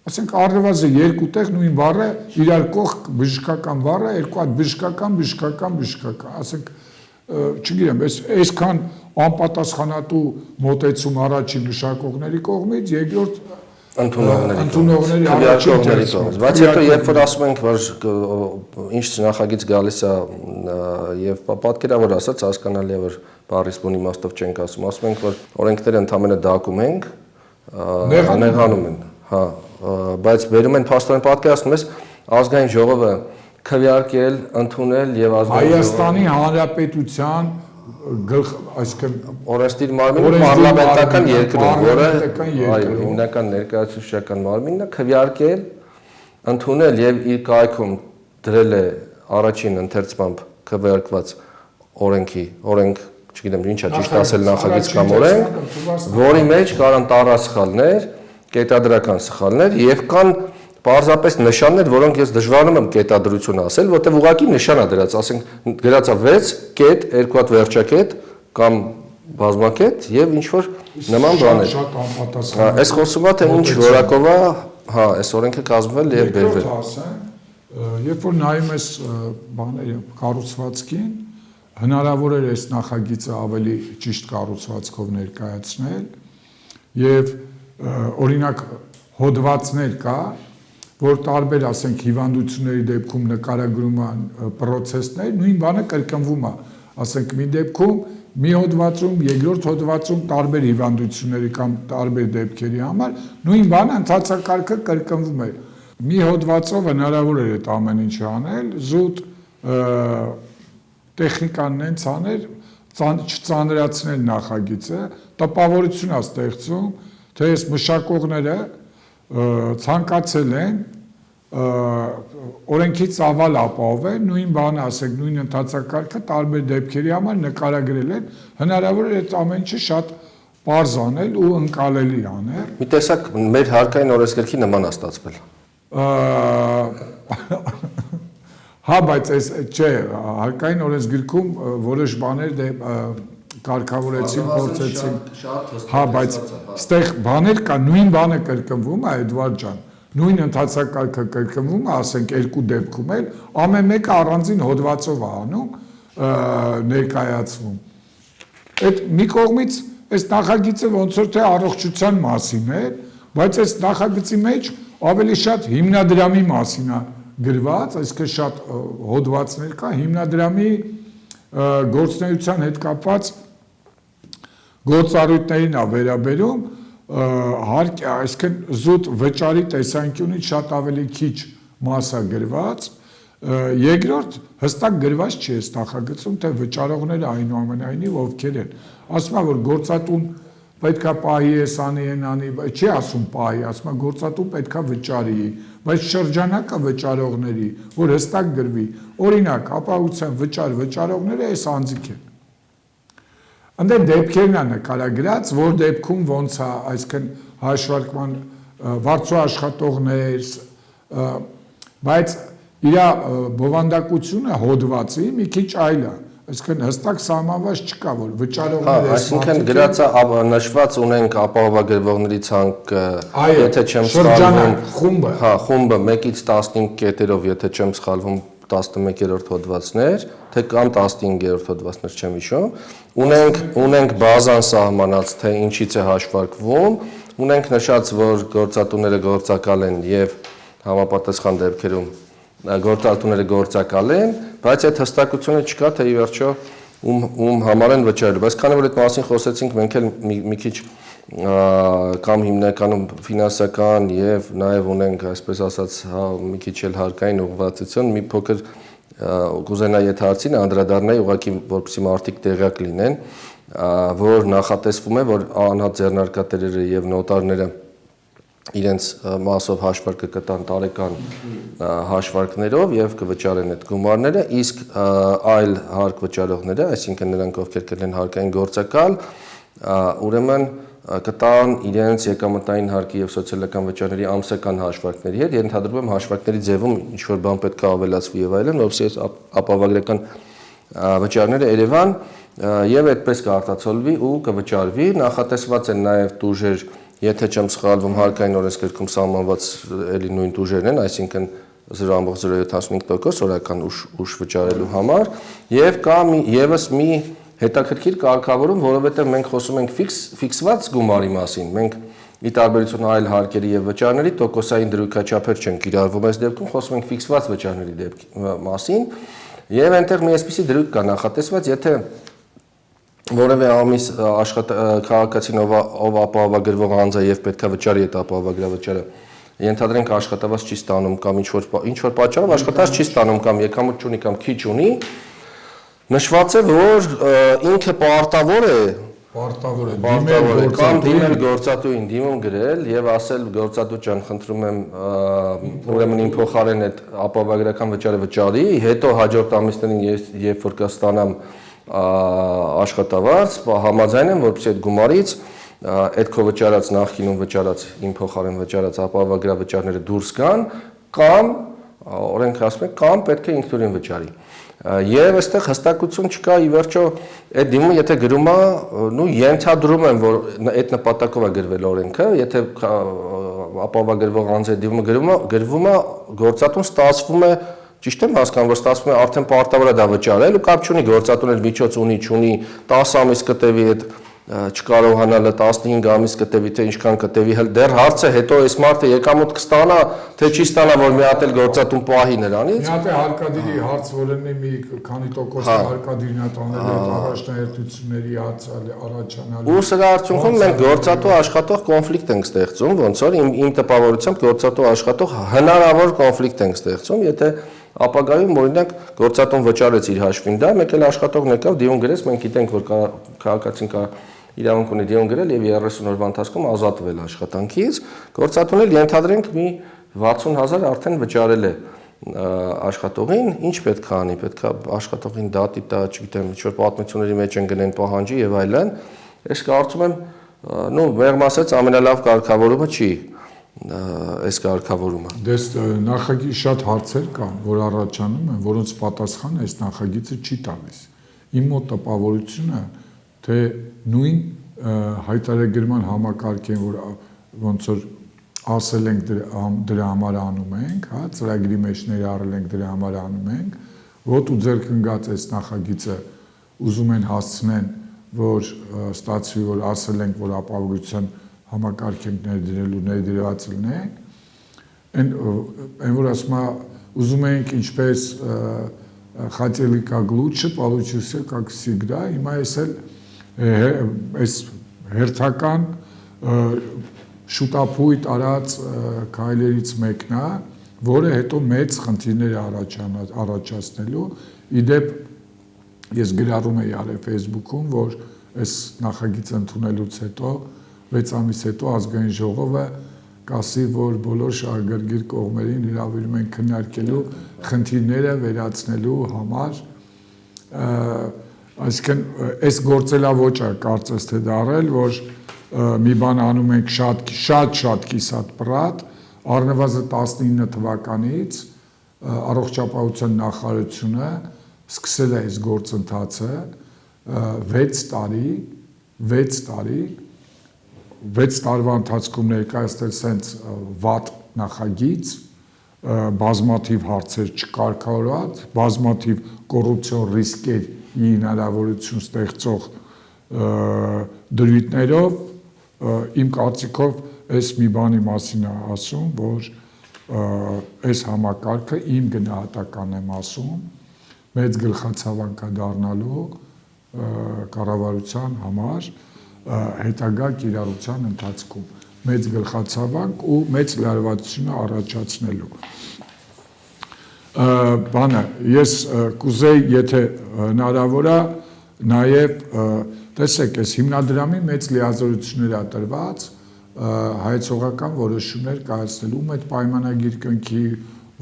ասենք առնվազն 2 տեղ նույն բառը իրար կողք բժշկական բառը, 2 հատ բժշկական, ասենք չգիտեմ, այսքան անպատասխանատու մոտեցում առաջին մշակողների կողմից, երկրորդ ընդունողների առաջին կողմից։ Բայց հետո երբ որ ասում ենք, որ ինչ նախագիծ գալիս է եւ պատկերավոր ասած հասկանալի է, որ բառից բուն իմաստով չենք ասում ենք, որ օրենքները ընդհանրապես դակում ենք, նեղանում են, հա, բայց բերում են փաստորեն պատկերացնում ես ազգային ժողովը քվեարկել, ընդունել եւ Հայաստանի Հանրապետության այսինքն օրենսդիր մարմինը պարլամենտական երկրում, որը հիմնական ներկայացուցչական մարմինն է, քվեարկել, ընդունել եւ իր կայքում դրել է առաջին ընթերցմամբ քվեարկված օրենք, չգիտեմ ինչա ճիշտ ասել նախագիծ կամ օրենք, որի մեջ կան տառասխալներ, կետադրական սխալներ եւ կան պարզապես նշաններ, որոնք ես դժվարանում եմ կետադրություն ասել, որտեղ ուղղակի նշան է դրած, ասենք գրած է 6 կետ, 2 հատ վերջակետ կամ բազմակետ եւ ինչ որ նման բաներ։ Շատ անպատասխան։ Այս խոսումը թե ինչ որակով է, հա, այս օրենքը կազմվել եւ բերվել։ Երբ որ նայում ես բաները կառուցվածքին, հնարավոր է այս նախագիծը ավելի ճիշտ կառուցվածքով ներկայացնել եւ օրինակ հոդվածներ կա, որ տարբեր, ասենք, հիվանդությունների դեպքում նկարագրում են պրոցեսներ, նույն բանը կրկնվում է, ասենք, մի դեպքում, մի հոդվածում, երկրորդ հոդվածում տարբեր հիվանդությունների կամ տարբեր դեպքերի համար, նույն բանը ընթացակարգը կրկնվում է։ Մի հոդվածով հնարավոր է այդ ամեն ինչը անել, զուտ տեխնիկանն են ցաներ, չծանրացնել նախագիծը, տպավորություն է ստեղծում, թե այս մշակողները ցանկացել են օրենքի ծավալ ապահովել, նույն բանը ասեք, նույն ընթացակարգը տարբեր դեպքերի համար նկարագրել են, հնարավոր է այդ ամեն ինչը շատ պարզ անել ու ընկալելի անել։ Մի տեսակ մեր հարկային օրենսգրքի նման է ստացվել։ Հա, բայց այս չէ, հարկային օրենսգրքում որոշ բաներ կարգավորեցին, փորձեցին։ Հա, բայց այստեղ բաներ կա, նույն բանը կրկնվում է, Էդվարդ ջան, նույն ընթացակարգը կրկնվում է, ասենք երկու դեպքում էլ, ամեն մեկը առանձին հոդվածով է անում, ներկայացվում։ Այդ մի կողմից այս նախագիծը ոնց որ թե առողջության մասին է, բայց այս նախագծի մեջ ավելի շատ հիմնադրամի մասին է գրված, այսինքն շատ հոդվածներ կա, հիմնադրամի գործունեության հետ կապված գործառույթներին է վերաբերում, այսինքն զուտ վճարի տեսանկյունից շատ ավելի քիչ մաս է գրված, երկրորդ հստակ գրված չի այս նախագծում, թե վճարողները այնուամենայնիվ ովքեր են, ասում է, որ գործատուն պետք է պահի էս անի, են անի, չի ասում պահի, ասում է գործատուն պետք է վճարի, բայց շրջանակը վճարողների, որ հստակ գրվի, օրինակ, ապահովության վճարողները այս անձիկ են։ Անդե դեպքերն է նկարագրած, որ դեպքում ոնց է, այսինքն հաշվարկման վարձու աշխատողներ, բայց իր բովանդակությունը հոդվածի մի քիչ այլ է, այսինքն հստակ սահմանված չկա, որ վճարողները այսինքն գրած է նշված ունենք ապահովագրվողների ցանկը, եթե չեմ սխալվում, խումբը, հա, խումբը 1-ից 15 կետերով, եթե չեմ սխալվում 11-րդ հոդվածներ, թե կամ 15-րդ հոդվածներ չեմ հիշում, ունենք բազան սահմանած, թե ինչից է հաշվարկվում, ունենք նշած, որ գործատուները գործակալ են եւ համապատասխան դեպքերում գործատուները գործակալ են, բայց այդ հստակությունը չկա, թե ի վերջո ում համար են վճարել, բայց քանի որ այդ մասին խոսեցինք, մենք էլ մի քիչ կամ հիմնականում ֆինանսական եւ նաեւ ունենք, այսպես ասած, մի քիչ էլ հարկային ուղղվածություն, մի փոքր կուզենայի այդ հարցին անդրադառնայի, ուղղակի որպեսզի մարդիկ տեղյակ լինեն, որ նախատեսվում է, որ անհատ ձեռնարկատերերը եւ նոտարները իրենց մասով հաշվարկը կտան տարեկան հաշվարկներով եւ կվճարեն այդ գումարները, իսկ այլ հարկ վճարողները, այսինքն նրանք, ովքեր կլինեն հարկային գործակալ, ուրեմն կտան իրենց եկամտային հարկի եւ սոցիալական վճարների ամսական հաշվարկների հետ, ենթադրում եմ հաշվարկների ձևում ինչ որ բան պետք է ավելացվի եւ այլն, որովհետեւ ապահովագրական վճարները Երևան եւ այդպես կարտացոլվի ու կվճարվի, նախատեսված են նաեւ տուժեր, եթե չեմ սխալվում, հարկային օրենսգրքում սահմանված էլի նույն տուժերն են, այսինքն 0.075% օրական ուշ վճարելու համար եւ կա եւս մի հետաքրքիր կարգավորում, որովհետեւ մենք խոսում ենք ֆիքսված գումարի մասին, մենք ի տարբերություն այլ հարկերի եւ վճարների տոկոսային դրույքաչափեր չենք կիրառվում այս դեպքում, խոսում ենք ֆիքսված վճարների մասին եւ այնտեղ մի այսպիսի դրույք կա նախատեսված, եթե որևէ ամիս քաղաքացին ով ապահովագրվող անձ է եւ պետքա վճարի այդ ապահովագրավճարը ենթադրենք աշխատավարձ չի ստանում կամ ինչ որ պատճառով աշխատած չի ստանում կամ եկամուտ չունի կամ քիչ ունի, նշված է, որ ինքը պարտավոր է կամ դիմել գործատուին, դիմում գրել եւ ասել գործատու ջան, խնդրում եմ ուրեմն իմ փոխարեն այդ ապահովագրական վճարը վճարի, հետո հաջորդ ամիսներին երբ որ կստանամ աշխատավարձ, համաձայն եմ, որպեսզի այդ գումարից այդ քո վճարած նախկինում վճարած իմ փոխարեն վճարած ապահովագրավճարները դուրս գան կամ օրենքը ասում է կամ պետք է ինքնուրույն վճարի։ Եվ այստեղ հստակություն չկա ի վերջո այդ դիմումը եթե գրում է, նու ենթադրում եմ, որ այդ նպատակով է գրվել օրենքը, եթե ապահովագրվող անձի դիմումը գրվում է, գործատուն ստացվում է, ճիշտ եմ հասկանում, որ ստացվում է արդեն պարտավոր է դա վճարել ու կապ չունի գործատուն էլ միջոց ունի, չունի 10 ամիս կտևի այդ չկարողանալը 15 ամիս կտևի, թե ինչքան կտևի, դեռ հարցը հետո այս մարդը եկամուտ կստանա, թե չի ստանա, որ մի հատ էլ գործատուն պահի նրանից։ Մի հատ է հարկադիրի հարց, որ լինի մի քանի տոկոս հարկադիրն է տանել այդ առաջնահերթությունների առաջանալու։ Ու սրա արդյունքում մենք գործատու աշխատող կոնֆլիկտ ենք ստեղծում, ոնց որ իմ տպավորությամբ գործատու աշխատող հնարավոր կոնֆլիկտ ենք ստեղծում, եթե ապագայում օրինակ գործատուն վճարեց իր հաշվին դա, մեկ էլ աշխատողն եկավ դիմում գրեց, մենք գիտենք, որ քաղաքացին կա իրավունք ունի դիոն գրել եւ 30 օրվա ընթացքում ազատվել աշխատանքից, գործատուն էլ ենթադրենք մի 60,000 արդեն վճարել է աշխատողին, ինչ պետք է անի, պետք է աշխատողին դատի տա, չգիտեմ, ինչ-որ պատմությունների մեջ են գնեն պահանջի եւ այլն։ Ես կարծում եմ, մեղմ ասած ամենալավ կարգավորումը չի այս կարգավորումը։ Դες նախագիծ շատ հարցեր կան, որ առաջանում են, որոնց պատասխանը այս նախագիծը չի տալիս։ Իմ մոտ տպավորությունը, թե նույն հայտարարման համակարգին, որ ոնց որ ասել ենք դրա համար անում ենք, հա, ծրագրի մեջ ներառել ենք դրա համար անում ենք, ոտու ձեռք ընկած այս նախագիծը ուզում են հասցնեն, որ ստացվի, որ ասել ենք, որ ապահովության համակարգ ենք ներդրելու, ներդրված լինենք, այն որ ասում է, ուզում ենք ինչպես хотели как лучше, получился как всегда, հիմա այս հերթական շուտապույտ արած քայլերից մեկն է, որը հետո մեծ խնդիրներ առաջացնելու։ Իդեպ ես գրառում էի արել Facebook-ում, որ այս նախագիծը ընդունելուց հետո 6 ամիս հետո ազգային ժողովը կասի, որ բոլոր շահագրգիռ կողմերին հրավիրում են քննարկելու խնդիրները վերացնելու համար, այսինքն այս գործելավոճը կարծես թե դարել, որ մի բան անում ենք շատ կիսատ պրատ, առնվազն 19 թվականից առողջապահության նախարարությունը սկսել է այս գործընթացը 6 տարվա ընթացքում ներկայացնել սենց վատ նախագիծ, բազմաթիվ հարցեր չկարգավորված, բազմաթիվ կոռուպցիոն ռիսկերի հնարավորություն ստեղծող դրույթներով, իմ կարծիքով այս մի բանի մասին է ասում, որ այս համակարգը իմ գնահատական եմ ասում, մեծ գլխացավանք է դառնալու կառավարության համար հետագա կիրառության ընթացքում, մեծ գլխացավանք ու մեծ լարվածություն առաջացնելու։ Բանը, ես կուզեի, եթե հնարավոր է, նաև տեսեք, այս հիմնադրամի մեծ լիազորություններ է տրված հայեցողական որոշումներ կայացնելու, ում այդ պայմանագիր կնքի,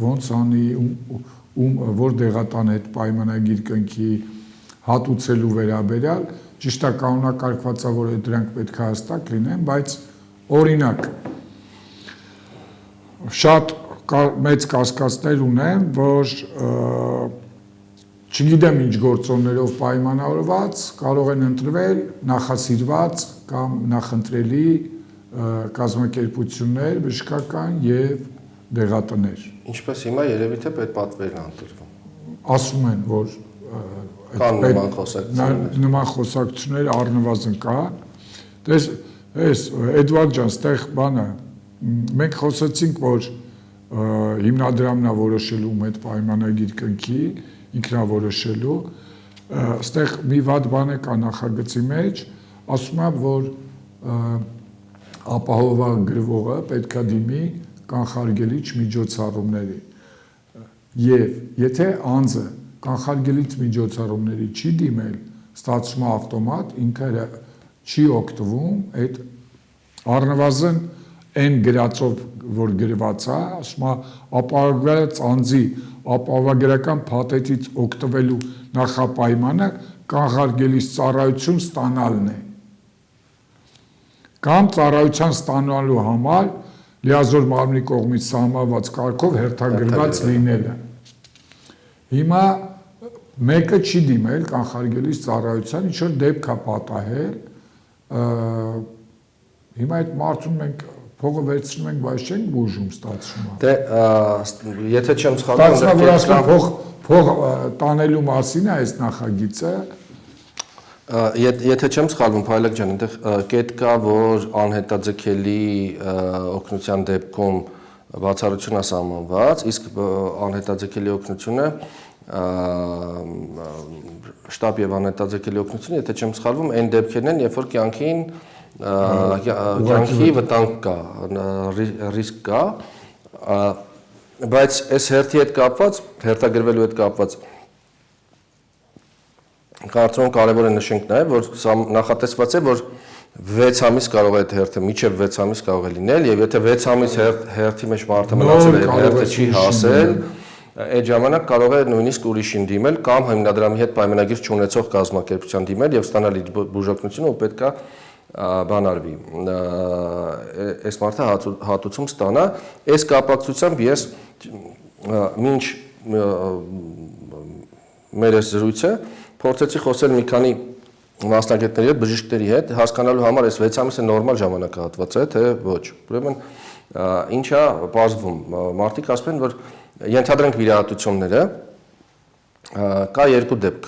ոնց անի, որ դեղատան այդ պայմանագիր կնքի, հատուցելու վերաբերյալ, ճիշտ է կանոնակարգված է, որ դրանք պետք է հստակ լինեն, բայց օրինակ շատ մեծ կասկածներ ունեմ, որ չգիտեմ ինչ գործոններով պայմանավորված կարող են ընտրվել նախասիրված կամ նախընտրելի կազմակերպություններ, բժշկական եւ դեղատներ։ Ինչպես հիմա երևի թե պետպատվերն է ընտրվում։ Ասում են, որ կան նման խոսակցություններ։ Նման խոսակցություններ առնվազն կան։ Դες Էդվարդ ջան, ստեղ բանը մենք խոսեցինք, որ հիմնադրամն է որոշելու այդ պայմանագիր կնքի, ինքնավորոշելու, ստեղ մի վատ բան է կա նախագծի մեջ, ասում է, որ ապահովագրվողը պետք է դիմի կանխարգելիչ միջոցառումների եւ եթե անձը կանխարգելիչ միջոցառումների չի դիմել, ստացվում է ավտոմատ, ինքը չի օգտվում այդ առնվազն այն գրածով, որ գրված է, ասում է ապահովագրված անձի ապահովագրական փաթեթից օգտվելու նախապայմանը կանխարգելիչ ծառայություն ստանալն է։ Կամ ծառայության ստանալու համար լիազոր մարմնի կողմից սահմանված կարգով հերթագրված լինելը։ Հիմա մեկը չի դիմել կանխարգելիչ ծառայության, ինչ որ դեպք է պատահել, հիմա այդ մարդուն մենք փողը վերցնում ենք, բայց չենք բուժում, ստացվում է։ Դե եթե չեմ սխալվում, ստացվում է, որ ասում փող տանելու մասին է այս նախագիծը։ Եթե չեմ սխալվում, Փայլակ ջան, այնտեղ կետ կա, որ անհետաձգելի օգնության դեպքում բացառություն է սահմանված, իսկ անհետաձգելի օգնությունը շտապ եւ անհետաձգելի օգնությունը, եթե չեմ սխալվում, այն դեպքերն են, երբ որ կյանքի վտանգ կա, ռիսկ կա, բայց այս հերթի հետ կապված, հերթագրվելու հետ կապված Կարծում եմ կարևոր է նշենք նաև, որ սա նախատեսված է, որ 6 ամիս կարող է այդ հերթը, մինչև 6 ամիս կարող է լինել, եւ եթե 6 ամիս հերթի մեջ մարդը մնացել է, հերթը չի հասել, այդ ժամանակ կարող է նույնիսկ ուրիշին դիմել կամ հիմնադրամի հետ պայմանագիր չունեցող կազմակերպության դիմել եւ ստանալ իր բուժօգնությունը, ու պետքա բանարվի։ Այս մարդը հատուցում ստանա, այս կապակցությամբ ես մինչ մեր այս զրույցը փորձեցի խոսել մի քանի մասնագետների հետ, բժիշկների հետ, հասկանալու համար այս 6 ամիսը նորմալ ժամանակահատված է, թե ոչ։ Ուրեմն ինչա բազվում։ Մարդիկ ասում են, որ ենթադրենք վիրահատությունները, կա երկու դեպք.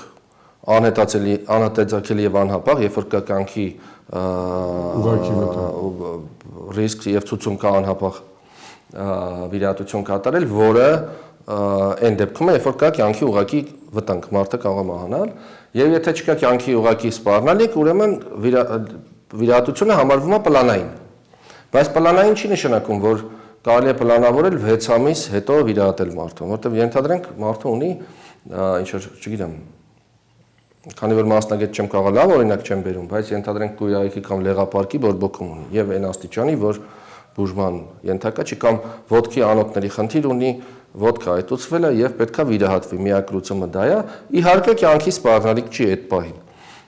անհետաձգելի եւ անհապաղ, երբ որ կա կյանքի ռիսկ եւ ցուցում կա անհապաղ վիրահատություն կատարել, որը այն դեպքում է, երբ որ կա կյանքի ուղղակի վտանգ, մարդը կարող է մահանալ, եւ եթե չկա կյանքի ուղղակի սպառնալիք, ուրեմն վիրահատությունը համարվում է պլանային։ Բայց պլանային չի նշանակում, որ կարելի է պլանավորել 6 ամիս հետո վիրահատել մարդուն, որտեղ ենթադրենք մարդը ունի ինչ որ, չգիտեմ, քանի որ մասնագետ չեմ կարող լավ օրինակ չեմ բերում, բայց ենթադրենք կույրայքի կամ լեղապարկի բորբոքում ունի եւ այն աստիճանի, որ բուժման ենթակա չի կամ ոտքի անոթների խնդիր ունի, ոտքը այտուցվել է եւ պետքա վիրահատվի, միակ լուծումը դա է։ Իհարկե կյանքի սպառնալիք չի այդ պահին։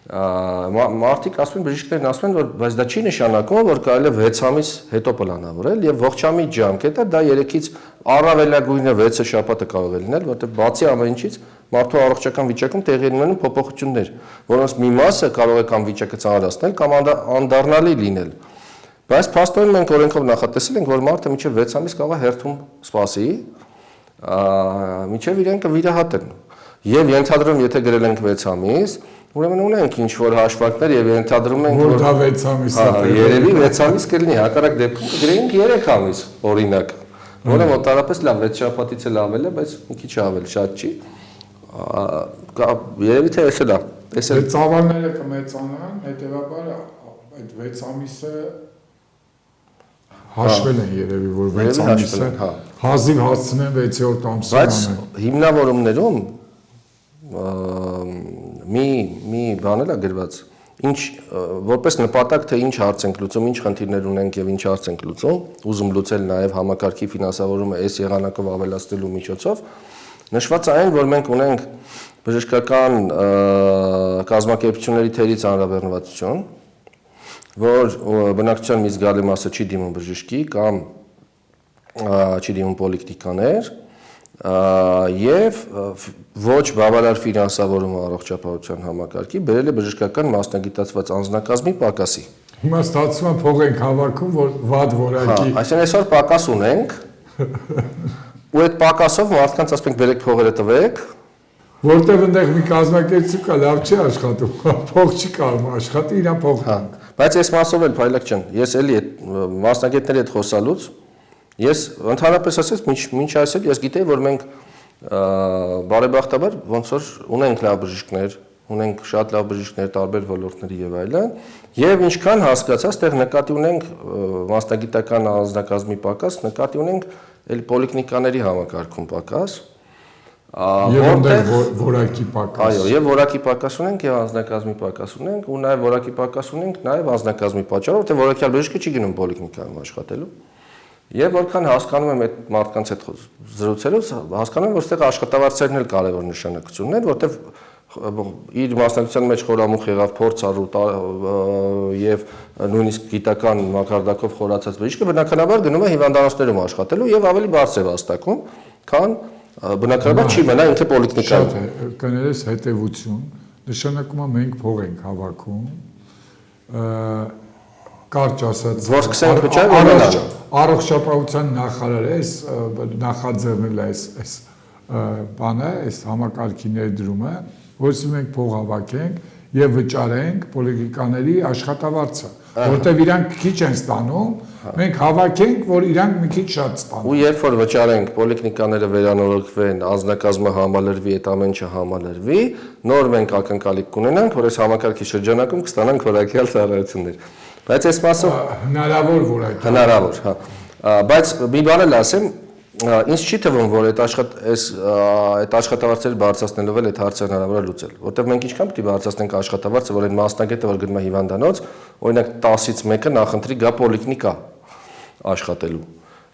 Մարդիկ ասում են, բժիշկներն ասում են, որ բայց դա չի նշանակում, որ կարելի է 6 ամիս հետո պլանավորել եւ ողջամիտ ժամկետը դա 3-ից առավելագույնը 6 շաբաթը կարող է լինել, որտեղ բացի ամեն ինչից մարդու առողջական վիճակում տեղի են ունենում փոփոխություններ, որոնց մի մասը կարող է կամ վիճակը ծանրացնել կամ անդառնալի լինել։ Բայց փաստորեն մենք օրենքով նախատեսել ենք, որ մարդը մինչև 6 ամիս կարող է հերթում սպասի, մինչև իրեն կվիրահատեն։ Եվ ենթադրում, եթե գրել ենք 6 ամիս, ուրեմն ունենք ինչ-որ հաշվարկներ եւ ենթադրում ենք, որ դա 6 ամիս է։ Երևի 6 ամիս կլինի, հակառակ դեպքում գրենք 3 ամիս, օրինակ, որը մոտարապես լավ 6 շաբաթից էլ ավել է, բայց մի քիչ ավել, շատ չի։ Երևի թե էս է դա։ Այդ ծավալները կմեծանան, հետեւաբար այդ 6 ամիսը հաշվել են երևի, որ 6 ամիսը հազիվ հասցնեն 6-րդ ամսին։ Բայց հիմնավորումներում մի բան էլ է գրված, ինչ որպես նպատակ թե ինչ հարց ենք լուծում, ինչ խնդիրներ ունենք եւ ինչ հարց ենք լուծում, ուզում լուծել նաեւ համակարգի ֆինանսավորումը այս եղանակով ավելացնելու միջոցով, նշված այն, որ մենք ունենք բժշկական կազմակերպությունների թերի ծանրաբեռնվածություն, որ բնակչության մի զգալի մասը չի դիմում բժշկի կամ չի դիմում պոլիկլինիկաներ եւ ոչ բավարար ֆինանսավորումը առողջապահության համակարգի բերել է բժշկական մասնագիտացված անձնակազմի պակասի։ Հիմա ստացվում է փող ենք հավաքում, որ վատ որակի։ Այսինքն այսօր պակաս ունենք, ու այդ պակասով մարդկանց ասում ենք բերեք փողերը տվեք, որտեղ այնտեղ մի կազմակերպություն կա, լավ չի աշխատում, փող չի կարող աշխատի, իրան փող տանք։ Բայց այս մասով էլ Փայլակ ջան, ես էլի այդ մասնագետների հետ խոսալուց ես ընդհանրապես ասած մինչ այսօր ես գիտեի, որ մենք բարեբախտաբար ոնց որ ունենք լավ բժիշկներ, ունենք շատ լավ բժիշկներ տարբեր ոլորտների եւ այլն, եւ ինչքան հասկացած, այդտեղ նկատի ունենք մասնագիտական անձնակազմի պակաս, նկատի ունենք էլ պոլիկլինիկաների համակարգում պակաս, եւ այնտեղ որակի պակաս։ Այո, եւ որակի պակաս ունենք եւ անձնակազմի պակաս ունենք, ու նաեւ որակի պակաս ունենք նաեւ անձնակազմի պատճառով, որտեղ որակյալ բժիշկը չի գնում պոլիկլինիկայում աշխատելու։ Եվ որքան հասկանում եմ այդ մարդկանց հետ զրուցելուց, հասկանում եմ, որ այստեղ աշխատավարձերն էլ կարևոր նշանակություն ունեն, որտեղ իր մասնակցության մեջ խորամուխ եղավ փորձառու եւ նույնիսկ գիտական մակարդակով խորացած բժիշկը բնականաբար գնում է հիվանդանոցներում աշխատելու եւ ավելի բարձր վաստակում, քան բնականաբար չի մնա ինքը պոլիկլինիկայում։ Շատ է, կներես հետևություն, նշանակում է մենք փող ենք հավաքում, կարճ ասած, որ սկսենք վճարել, առողջապահության նախարարը այս նախաձեռնել է այս բանը, այս համակարգի ներդրումը, որովհետեւ մենք փող հավաքենք եւ վճարենք պոլիկլինիկաների աշխատավարձը, որտեղ իրանք քիչ են ստանում, մենք հավաքենք, որ իրանք մի քիչ շատ ստանան։ Ու երբ որ վճարենք, պոլիկլինիկաները վերանորոգվեն, անձնակազմը համալրվի, այդ ամեն ինչը համալրվի, նոր մենք ակնկալիք կունենանք, որ այս համակարգի շրջանակում կստանանք որակյալ ծառայություններ։ Բայց այս մասով հնարավոր որակյալ։ Հնարավոր, հա։ Բայց մի բան էլ ասեմ, Ինձ չի թվում, որ այդ աշխատավարձերը բարձրացնելով էլ այդ հարցը հնարավոր է լուծել, որտեղ մենք ինչքան պետք է բարձրացնենք աշխատավարձը, որ այն մասնագետը, որ գնում է հիվանդանոց, օրինակ 10-ից մեկը նախընտրի գա պոլիկլինիկա աշխատելու։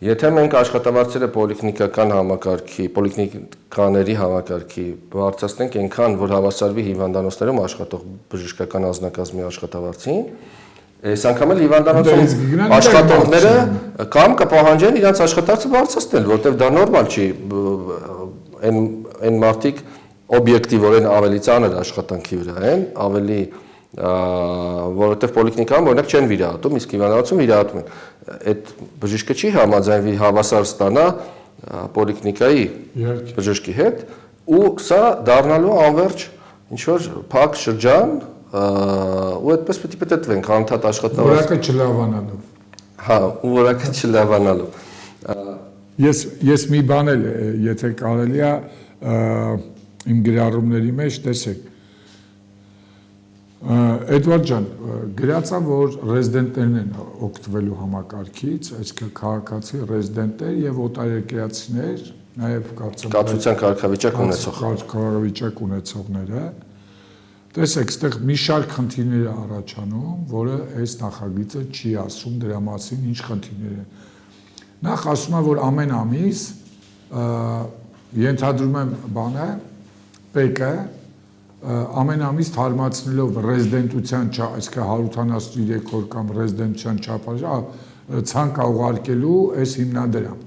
Եթե մենք աշխատավարձերը պոլիկլինիկական համակարգի, պոլիկլինիկաների համակարգի բարձրացնենք այնքան, որ հավասարվի հիվանդանոցներում աշխատող բժշկական անձնակազմի աշխատավարձին, այս անգամ էլ հիվանդանոցում աշխատողները կամ կպահանջեն իրենց աշխատավարձը բարձրացնել, որտեղ դա նորմալ չի, այն մարդիկ օբյեկտիվորեն ավելի ծանր աշխատանքի վրա են, ավելի որովհետև պոլիկլինիկայում օրինակ չեն վիրահատում, իսկ հիվանդանոցում վիրահատում են։ Այդ բժիշկը չի համաձայնվի հավասար ստանա պոլիկլինիկայի բժշկի հետ, ու սա դառնալու անverջ ինչ որ փակ շրջան, ու այդպես պետք է պետք անդադ աշխատավարձ որակը չլավանալով։ Հա, ու որակը չլավանալով։ Ես մի բան էլ, եթե կարելի է իմ գրառումների մեջ տեսեք։ Էդվարդ ջան, գրածա, որ ռեզիդենտներն են օգտվելու համակարգից, այսինքն քաղաքացի ռեզիդենտներ եւ օտարերկրացիներ, նաեւ կարծեմ կացության կարգավիճակ ունեցող կարգավիճակ ունեցողները։ Տեսեք, այստեղ մի շարք խնդիրներ է առաջանում, որը այս նախագիծը չի ասում դրա մասին ինչ խնդիրներ են։ Նախ ասում է, որ ամեն ամիս ենթադրում եմ բանը, ՊԿ ամեն ամիս թարմացնելով ռեզիդենտության, այսինքն 183 օր կամ ռեզիդենտության չափանիշ ցանկ ուղարկելու այս հիմնադրամ։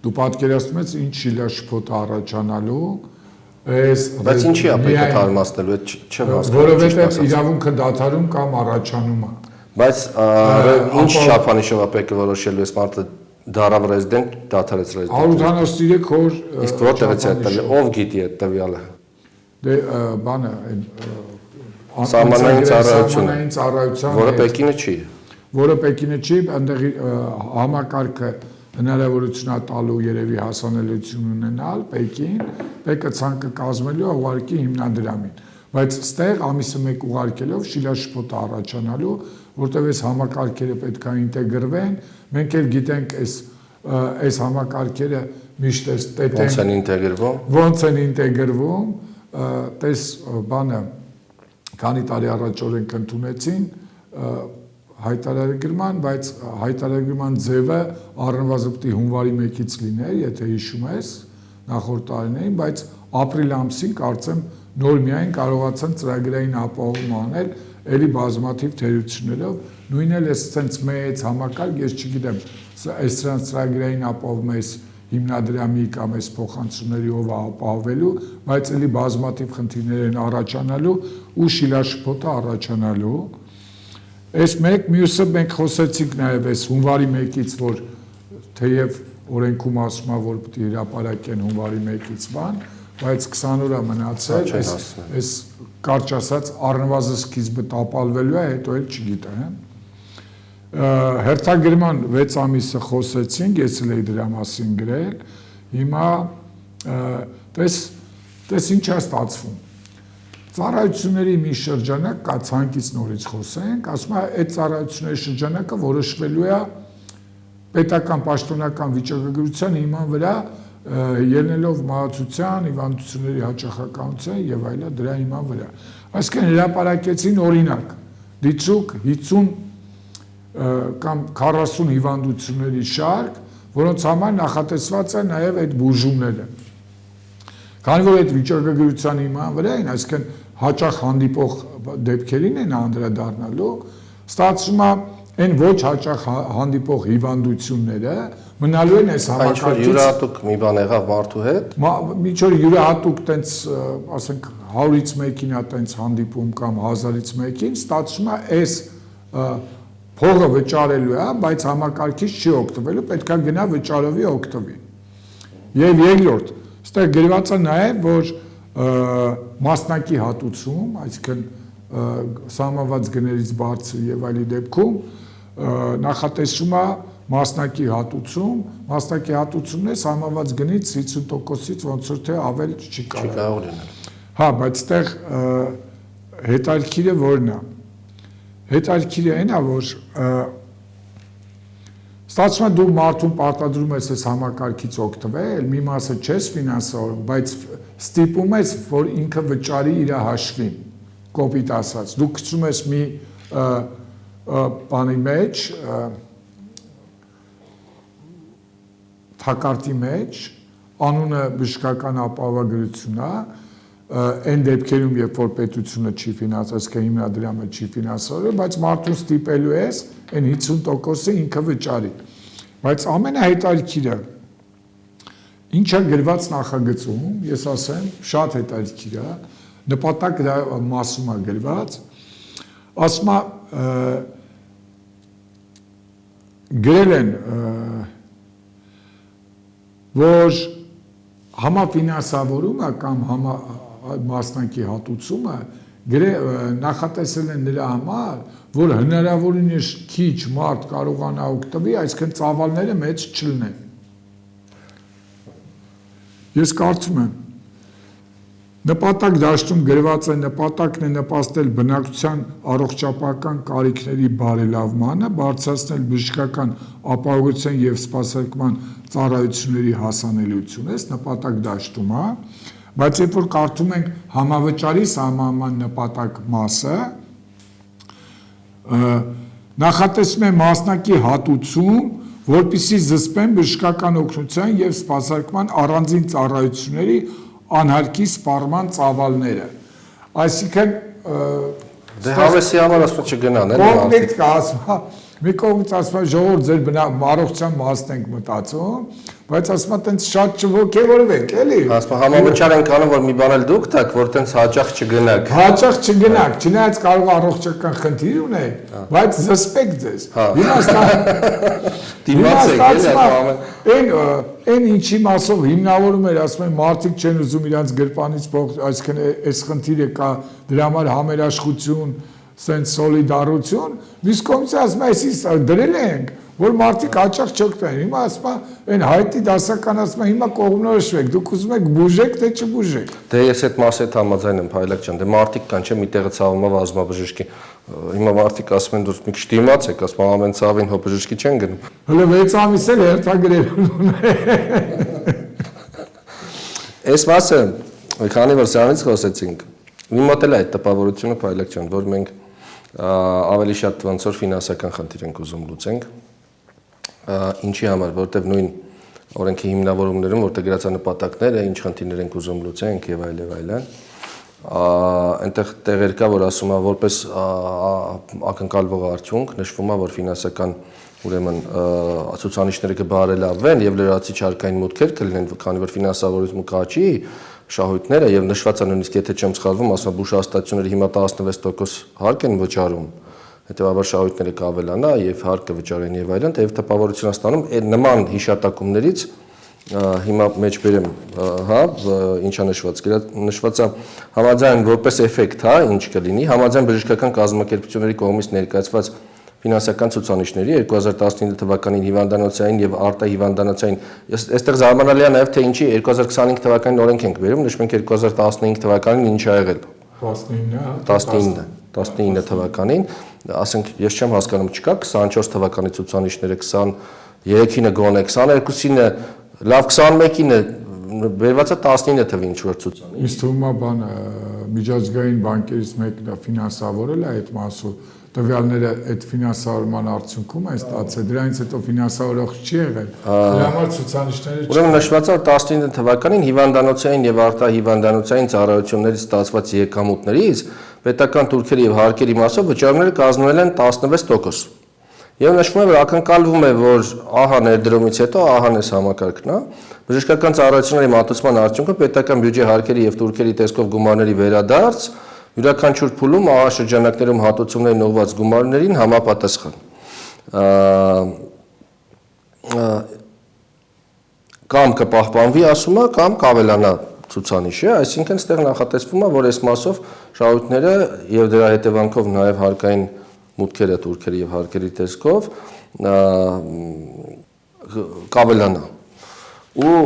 Դու պատկերացնում ես ինչ շիլաշփոթ առաջանալու այս բայց ինչի է պետք է թարմացնելու, այդ չեմ հասկանում։ Որովհետև իրավունքը դադարում կամ առաջանում է։ Բայց ինչ չափանիշով է պետք է որոշելու այս մարդը դարավ ռեզիդենտ, դադարեց ռեզիդենտ։ 183 օր։ Իսկ որտեղից է տվել, ով գիտի այդ տվյալը։ Դե բանը Սահմանային ծառայություն, որը Պեկինը չի։ Որը Պեկինը չի, այնտեղ համակարգը հնարավորություն է տալու երևի հասանելիություն ունենալ Պեկին, ՊԿ ցանկը կազմելու ուղարկի հիմնադրամին։ Բայց ստեղ ամիսը մեկ ուղարկելով շիլաշփոթ առաջանալու, որտեղ այս համակարգերը պետք է ինտեգրվեն, մենք էլ գիտենք այս համակարգերը միշտ ոնց են ինտեգրվում։ Ոնց են ինտեգրվում, տես բանը քանի տարի առաջ օրենք ընդունեցին հայտարարագրման, բայց հայտարարագրման ձևը առնվազն պետք է հունվարի 1-ից լիներ, եթե հիշում ես, նախորդ տարիներին, բայց ապրիլ ամսին կարծեմ նոր միայն կարողացան ծրագրային ապահովում անել, էլի բազմաթիվ թերություններով, նույնն էլ էս ցենց մեծ համակարգ, ես չգիտեմ, այս ծրագրային ապահովում էս հիմնադրամի կամ այս փոխանցումների ով ապահովելու, բայց էլի բազմաթիվ խնդիրներ են առաջանալու ու շիլաշփոթը առաջանալու։ Այս մեկ մյուսը մենք խոսեցինք նաև այս հունվարի 1-ից, որ թեև օրենքում ասում է, որ պետք է հրապարակեն հունվարի 1-ից բան, բայց 20 օր է մնացել, այս կարճ ասած առնվազն սկիզբը տապալվելու է, հետո էլ չգիտեմ։ Հերթագրման 6 ամիսը խոսեցինք, ես էլ էի դրա մասին գրել, հիմա տես ինչ է ստացվում։ Ծառայությունների մի շրջանակ կա, ցանկից նորից խոսենք, ասում է այդ ծառայությունների շրջանակը որոշվելու է պետական պաշտոնական վիճակագրության հիման վրա ելնելով մահացության, հիվանդությունների հաճախականության եւ այլն դրա հիման վրա։ Այսինքն հրապարակեցին օրինակ, դիցուկ 50 կամ 40 հիվանդությունների շարք, որոնց համար նախատեսված է նաև այդ բուժումները։ Քանի որ այդ վիճակագրության հիման վրա են, այսինքն հաճախ հանդիպող դեպքերին են անդրադառնալու, ստացվում է այն ոչ հաճախ հանդիպող հիվանդությունները մնալու են այս համակարգից։ Յուրահատուկ մի բան եղավ մարդու հետ։ Ինչ որ յուրահատուկ տենց, ասենք 100-ից 1-ին է տենց հանդիպում կամ 1000-ից 1-ին, ստացվում է այս փողը վճարելու է, բայց համակարգից չի օգտվելու, պետք է գնա վճարովի օգտվի։ Եվ երկրորդ, այստեղ գրված է նաև, որ մասնակի հատուցում, այսինքն սահմանված գներից բարձր եւ այլի դեպքում նախատեսում է մասնակի հատուցումն է սահմանված գնից 50%-ից ոնց որ թե ավել չի կարող լինել։ Հա, բայց այդտեղ հետաքրքիրը որն է։ Հետաքրքիրը այն է, որ Ստացվում է դու մարդուն պարտադրում ես այս համակարգից օգտվել, մի մասը չես ֆինանսավորում, բայց ստիպում ես, որ ինքը վճարի իր հաշվին, կոպիտ ասած։ Դու գցում ես մի բանի մեջ, թակարդի մեջ, անունը բժշկական ապահովագրությունն է, այն դեպքերում, երբ որ պետությունը չի ֆինանսավորում, այսինքն հիմնադրամը չի ֆինանսավորում, բայց մարդուն ստիպելու ես այն 50%-ը ինքը վճարի։ Բայց ամենահետաքրքիրը ինչա գրված նախագծում, ես ասեմ, շատ հետաքրքիր է, նպատակ դա մասում է գրված, ասում է գրել են, որ համաֆինանսավորումը կամ մասնակի հատուցումը նախատեսել են նրա համար, որ հնարավորինս քիչ մարդ կարողանա օգտվի, այսինքն ծավալները մեծ չլինեն։ Ես կարծում եմ, նպատակ դաշտում գրված է նպատակն է նպաստել բնակչության առողջապահական կարիքների բարելավմանը, բարձրացնել բժշկական ապահովության և սպասարկման ծառայությունների հասանելիությունը, նպատակ դաշտում է, բայց երբ որ կարդում ենք համավճարի սահմանման նպատակ մասը, նախատեսում է մասնակի հատուցում, որպեսզի զսպեն բժշկական օգնության և սպասարկման առանձին ծառայությունների անհարկի սպառման ծավալները։ Այսինքն դե հավեսի համար ասում չգնան, էլի։ Կոնֆլիկտ կա, ասում, մի կողմից ասում ժողովուրդ ձեր առողջության մասն ենք մտածում, բայց ասում տենց շատ չոգևորվեք, էլի։ Ասում համավճար ենք անում, որ մի բան էլ դուք տաք, որ տենց հաճախ չգնաք։ Հաճախ չգնաք, չնայած կարող առողջական խնդիր ունեք, բայց զսպեք ձեզ։ Այն ինչի մասով հիմնավորում էր, ասում են, մարդիկ չեն ուզում իրանց գրպանից փող, այսինքն այս խնդիրը կա, դրա համար համերաշխություն, սենց սոլիդարություն, մյուս կողմից ասում է, այսինքն դրել ենք, որ մարդիկ հաճախ չօգտվեն։ Հիմա ասում է, այն հայտի դասական ասում է, հիմա կողմնորոշվեք, դուք ուզում եք բուժեք, թե չբուժեք։ Դե ես այդ մասը հետ համաձայն եմ, Փայլակ ջան, դե մարդիկ կան, չէ՞, մի տեղը ցավում է վազմաբժշկի։ Հիմա մարդիկ ասում են, դուք մի քիչ դիմացեք, ասում են ամեն ցավին հո բժշկի չեն գնում։ Հələ 6 ամիս էլ հերթագրել ունեն։ Այս մասը, քանի որ սրանից խոսեցինք, մի մոտ էլ է այդ տպավորությունը, Փայլակ ջան, որ մենք ավելի շատ ոնց որ ֆինանսական խնդիր ենք ուզում լուծենք։ Ինչի համար, որտեղ նույն օրենքի հիմնավորումներում, որտեղ գրած է նպատակները, ինչ խնդիրներ ենք ուզում լուծենք եւ այլն, այնտեղ տեղեր կա, որ ասում է, որպես ակնկալվող արդյունք նշվում է, որ ֆինանսական ուրեմն ցուցանիշները կբարելավվեն եւ լրացիչ հարկային մուտքեր կլինեն, քանի որ ֆինանսավորությունը կաճի, շահույթները եւ նշված է նույնիսկ եթե չեմ սխալվում, ասում է բուժհաստատությունները հիմա 16% հարկ են վճարում, հետեւաբար շահույթները կավելանա եւ հարկ կվճարեն եւ այլն, եւ տպավորություն ստանում այդ նման հիշատակումներից հիմա մեջբերեմ, հա, ինչա նշված է համաձայն որպես էֆեկտ, հա, ինչ կլինի, համաձայն բժշկական կազմակերպությունների կողմից ներկայացված ֆինանսական ցուցանիշների 2019 թվականին հիվանդանոցային եւ արտահիվանդանոցային, այստեղ զարմանալի է նաեւ թե ինչի 2025 թվականին օրենք ենք վերում, նշում ենք 2015 թվականին ինչ ա եղել։ 19 թվականին, ասենք ես չեմ հասկանում, չկա 24 թվականի ցուցանիշները, 23-ինը գոնե, 22-ինը, լավ 21-ինը վերված է 19 թվին ինչ որ ցուցանիշ։ Իսկ թվում է բան միջազգային բանկերից մեկն է ֆինանսավորել է այդ մասը, տվյալները այդ ֆինանսավորման արդյունքում է ստացել, դրանից հետո ֆինանսավորող չի եղել։ Դրա համար ցուցանիշները Ուրեմն նշված է 19 թվականին հիվանդանոցային եւ արտահիվանդանոցային ծառայություններից ստացված եկամուտներից պետական թուրքերի եւ հարկերի մասով վճարումները կազմել են 16%։ Եվ նշվում է, որ ակնկալվում է, որ ահա ներդրումից հետո ահան էս համակարգն է, բժշկական ծառայությունների մատուցման արդյունքը պետական բյուջե հարկերի եւ թուրքերի տեսքով գումարների վերադարձ, յուրաքանչյուր փուլում ահա շրջանակներում հատուցումներին ուղղված գումարներին համապատասխան։ Կամ կպահպանվի, ասում է, կամ կավելանա ցուցանիշը, այսինքն ստեղ նախատեսվում է, որ այս մասով շահույթները եւ դրա հետևանքով նաեւ հարկային մուտքերը թուրքերի եւ հարկերի տեսքով կավելանա։ Ու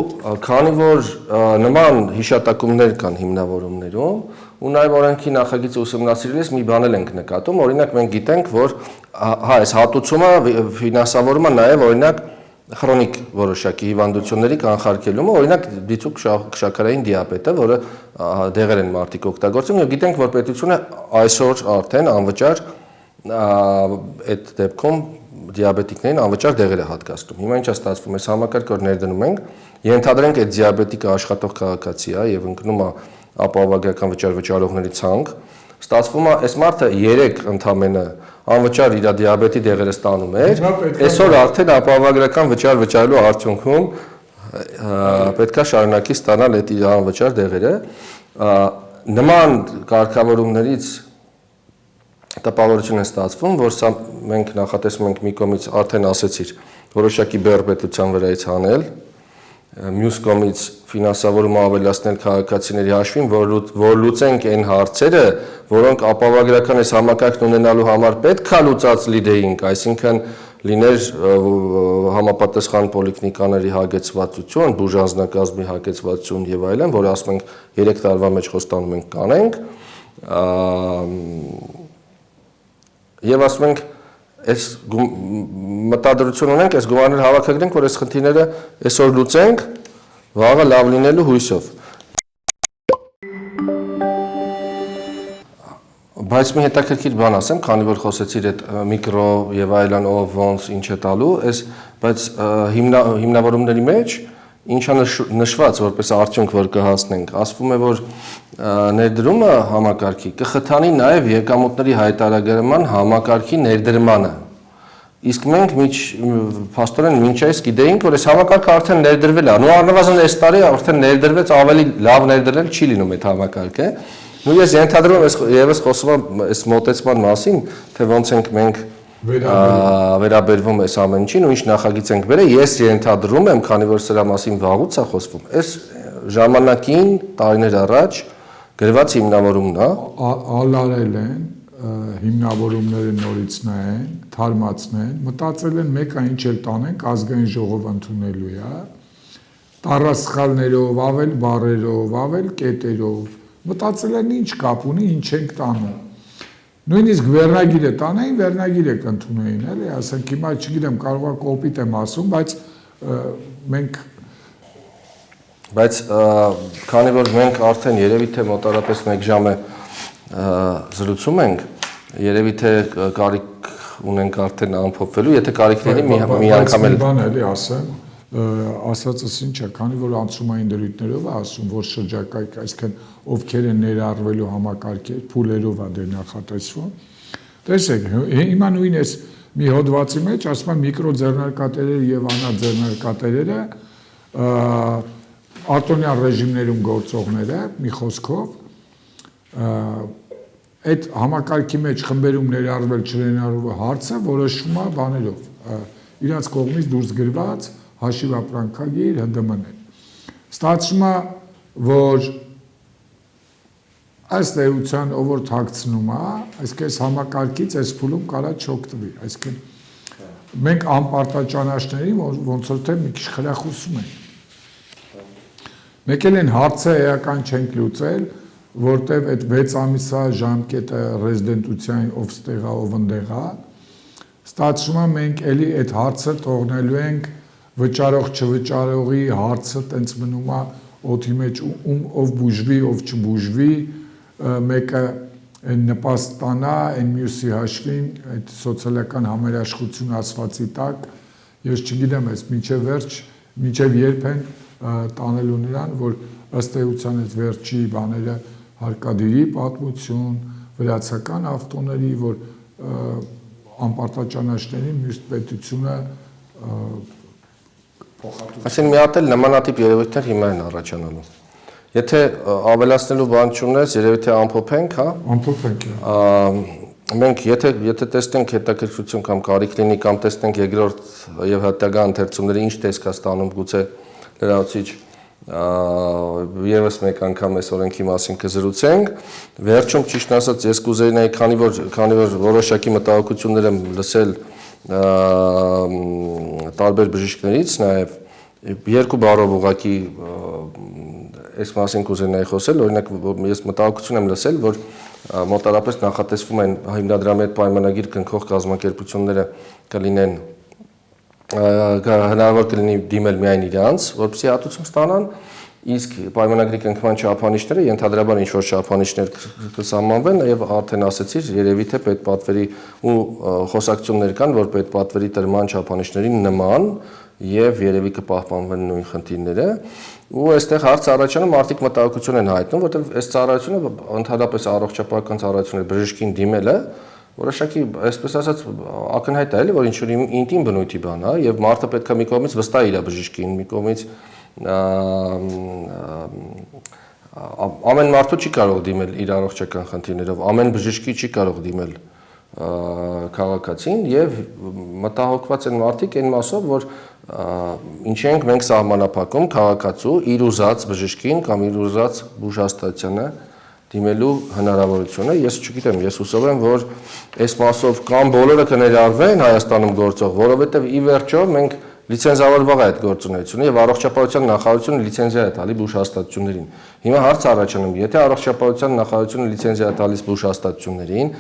քանի որ նման հիշատակումներ կան հիմնավորումներում, ու նաև օրենքի նախագիծը ուսումնասիրելիս մի բան էլ ենք նկատում, օրինակ մենք գիտենք, որ հա այս հատուցումը ֆինանսավորումը նաև օրինակ քրոնիկ որոշակի հիվանդությունների կանխարգելումը, օրինակ դիցուք շաքարային դիաբետը, որը դեղեր են մարդիկ օգտագործում, եւ գիտենք, որ պետությունը այսօր արդեն անվճար այդ դեպքում դիաբետիկներին անվճար դեղեր է հատկացնում։ Հիմա ինչ է ստացվում, այս համակարգը որ ներդնում ենք, ենթադրենք այդ դիաբետիկը աշխատող քաղաքացի է եւ ընկնում է ապահովագրական վճար վճարողների ցանկ, ստացվում է այս մարդը 3 ընդամենը անվճար իր դիաբետի դեղերը ստանում էր, այսօր արդեն ապահովագրական վճար վճարելու արդյունքում պետքա շարունակի ստանալ այդ իր անվճար դեղերը։ Նման կարգավորումներից տպավորություն է ստացվում, որ սա մենք նախատեսում ենք մի կողմից արդեն ասեցիր, որոշակի բեռպետության վրայից հանել, մյուս կողմից ֆինանսավորումը ավելացնել քաղաքացիների հաշվին, որ լուծենք այն հարցերը, որոնք ապահովագրական այս համակարգն ունենալու համար պետք է լուծած լինեինք, այսինքն լիներ համապատասխան պոլիկլինիկաների հագեցվածություն, բուժանձնակազմի հագեցվածություն եւ այլն, որ ասում ենք 3 տարվա մեջ խոստանում ենք կանենք, եւ ասում ենք այս մտադրություն ունենք, այս գումարներ հավաքագրենք, որ այս խնդիրները այսօր լուծենք, վաղը լավ լինելու հույսով։ Բայց մի հետաքրքիր բան ասեմ, քանի որ խոսեցիր այդ միկրո եւ այլն ով ոնց ինչ է տալու, բայց հիմնավորումների մեջ ինչա նշված որպես արդյունք որ կհասնենք, ասվում է որ ներդրումը համակարգի կխթանի նաև եկամուտների հայտարարման համակարգի ներդրմանը։ Իսկ մենք փաստորեն մինչ այս գիտեինք, որ այս համակարգը արդեն ներդրվել է, ու առնվազն այս տարի արդեն ներդրվեց, ավելի լավ ներդրել չի լինում այդ համակարգը։ Ու ես ենթադրում եմ եւս խոսում եմ այս մոտեցման մասին, թե ոնց ենք մենք վերաբերվում այս ամեն ինչին ու ինչ նախագիծ ենք բերել, ես ենթադրում եմ, քանի որ սրա մասին վաղուց է խոսվում, այս ժամանակին տարիներ առաջ գրված հիմնավորումն է, ալարել են, հիմնավորումները նորից նայեն, թարմացնեն, մտածել են մեկը ինչ էլ տանենք, ազգային ժողով ընդունելու է, տառասխալներով, ավել բառերով, ավել կետերով, մտածել են ինչ կապ ունի, ինչ ենք տանում։ Նույնիսկ վերնագիրը տանեին, վերնագիրը կընդունեին, էլի, ասենք հիմա չգիտեմ, կարող է կոպիտ եմ ասում, բայց քանի որ մենք արդեն երևի թե մոտարապես 1 ժամ է զրուցում ենք, երևի թե կարիք ունենք արդեն ամփոփվելու, եթե կարիքների մի անգամ էլ բան էլի ասեմ, ասածս ինչ է, քանի որ անցումային դրույթներով է ասում, որ շրջակայք, այսինքն ովքեր են ներառվելու համակարգեր, փուլերով է դեր նախատեսվում։ Տեսեք, հիմա նույն էս մի հոդվածի մեջ ասում են միկրոձեռնարկատերերը եւ անաձեռնարկատերերը արտոնյան ռեժիմներում գործողները, մի խոսքով, այդ համակարգի մեջ խմբերում ներառվել չներառվելու հարցը որոշվում է բաներով, իրաց կողմից դուրս գրված հաշիվ ապրանքագիր ՀԴՄ-ներ։ Ստացվում է, որ այս դերության ով որ թաքցնում է, այսինքն այս համակարգից այս փուլում կարա չօգտվի, այսինքն մենք անպարտաճանաչների ոնց որ թե մի քիչ խրախուսում ենք։ Մեկ էլ են հարցը էական չենք լուծել, որտեվ այդ 6 ամիսա ժամկետը ռեզիդենտության ով ստեղա, ով ընդեղա, ստացվում է մենք էլի այդ հարցը թողնելու ենք վճարող չվճարողի հարցը տենց մնում է օդի մեջ ով բուժվի, ով չբուժվի, մեկը այն նպաստանա, այն մյուսի հաշվին, այդ սոցիալական համերաշխություն ասվածի տակ, ես չգիտեմ ես մինչև վերջ, մինչև երբ են տանելու նրան, որ ըստ էության այս վերջի բաները հարկադիրի պատմություն, վրացական ավտոների, որ անպարտաճանաչների մյուս պետությունը Այսինքն մի հատ էլ նմանատիպ երևույթներ հիմա են առաջանալու։ Եթե ավելացնելու բան չունես, երևի թե ամփոփենք, հա? Ամփոփենք։ Մենք եթե տեսնենք հետաքրքրություն կամ կարիք լինի կամ տեսնենք երկրորդ եւ հետագա ընթերցումների ինչ տեսք է ստանում, գուցե լրացուցիչ եւս մեկ անգամ այս օրենքի մասին կզրուցենք։ Վերջում ճիշտ ասած ես կուզեի նայ, քանի որ որոշակի մտահոգություններ եմ լսել տարբեր բժիշկներից նաև երկու բառով ուղղակի այս մասին կուզենայի խոսել, օրինակ ես մտահոգություն եմ լսել, որ մոտարապես նախատեսվում են հիմնադրամի հետ պայմանագիր կնքող կազմակերպությունները կլինեն հնարավոր կլինի դիմել միայն իրանց, որպեսզի հատուցում ստանան, իսկ պայմանագրի կնքման չափանիշները ենթադրաբար ինչ որ չափանիշներ կսահմանվեն եւ արդեն ասեցիր երևի թե պետպատվերի ու խոսակցություններ կան, որ պետպատվերի տրման չափանիշներին նման եւ երևի կպահպանվեն նույն խնդիրները ու այստեղ հարց առաջանում մարդիկ մտահոգություն են հայտնում, որովհետեւ այս ծառայությունը ընդհանրապես առողջապահական ծառայությունների բժշկին դիմելը որոշակի, այսպես ասած, ակնհայտ է, էլի, որ ինչ-որ ինտիմ բնույթի բան է եւ մարդը պետք է մի կողմից վստահ իր բժշկին, մի կողմից ամեն մարդու չի կարող դիմել իր առողջական խնդիրներով, ամեն բժշկի չի կարող դիմել քաղաքացին եւ մտահոգված են մարդիկ այն մասով, որ ինչի ենք մենք սահմանափակում քաղաքացու իր ուզած բժշկին կամ իր ուզած բուժհաստատությանը դիմելու հնարավորությունը, ես չգիտեմ, ես հուսով եմ, որ այս մասով կամ բոլորը կներառվեն Հայաստանում գործող, որովհետև ի վերջո մենք լիցենզավորված է այդ գործունեությունը եւ առողջապահության նախարարությունը լիցենզիա է տալի բուժհաստատություններին։ Հիմա հարց առաջանում, եթե առողջապահության նախարարությունը լիցենզիա է տալիս բուժհաստատություններին,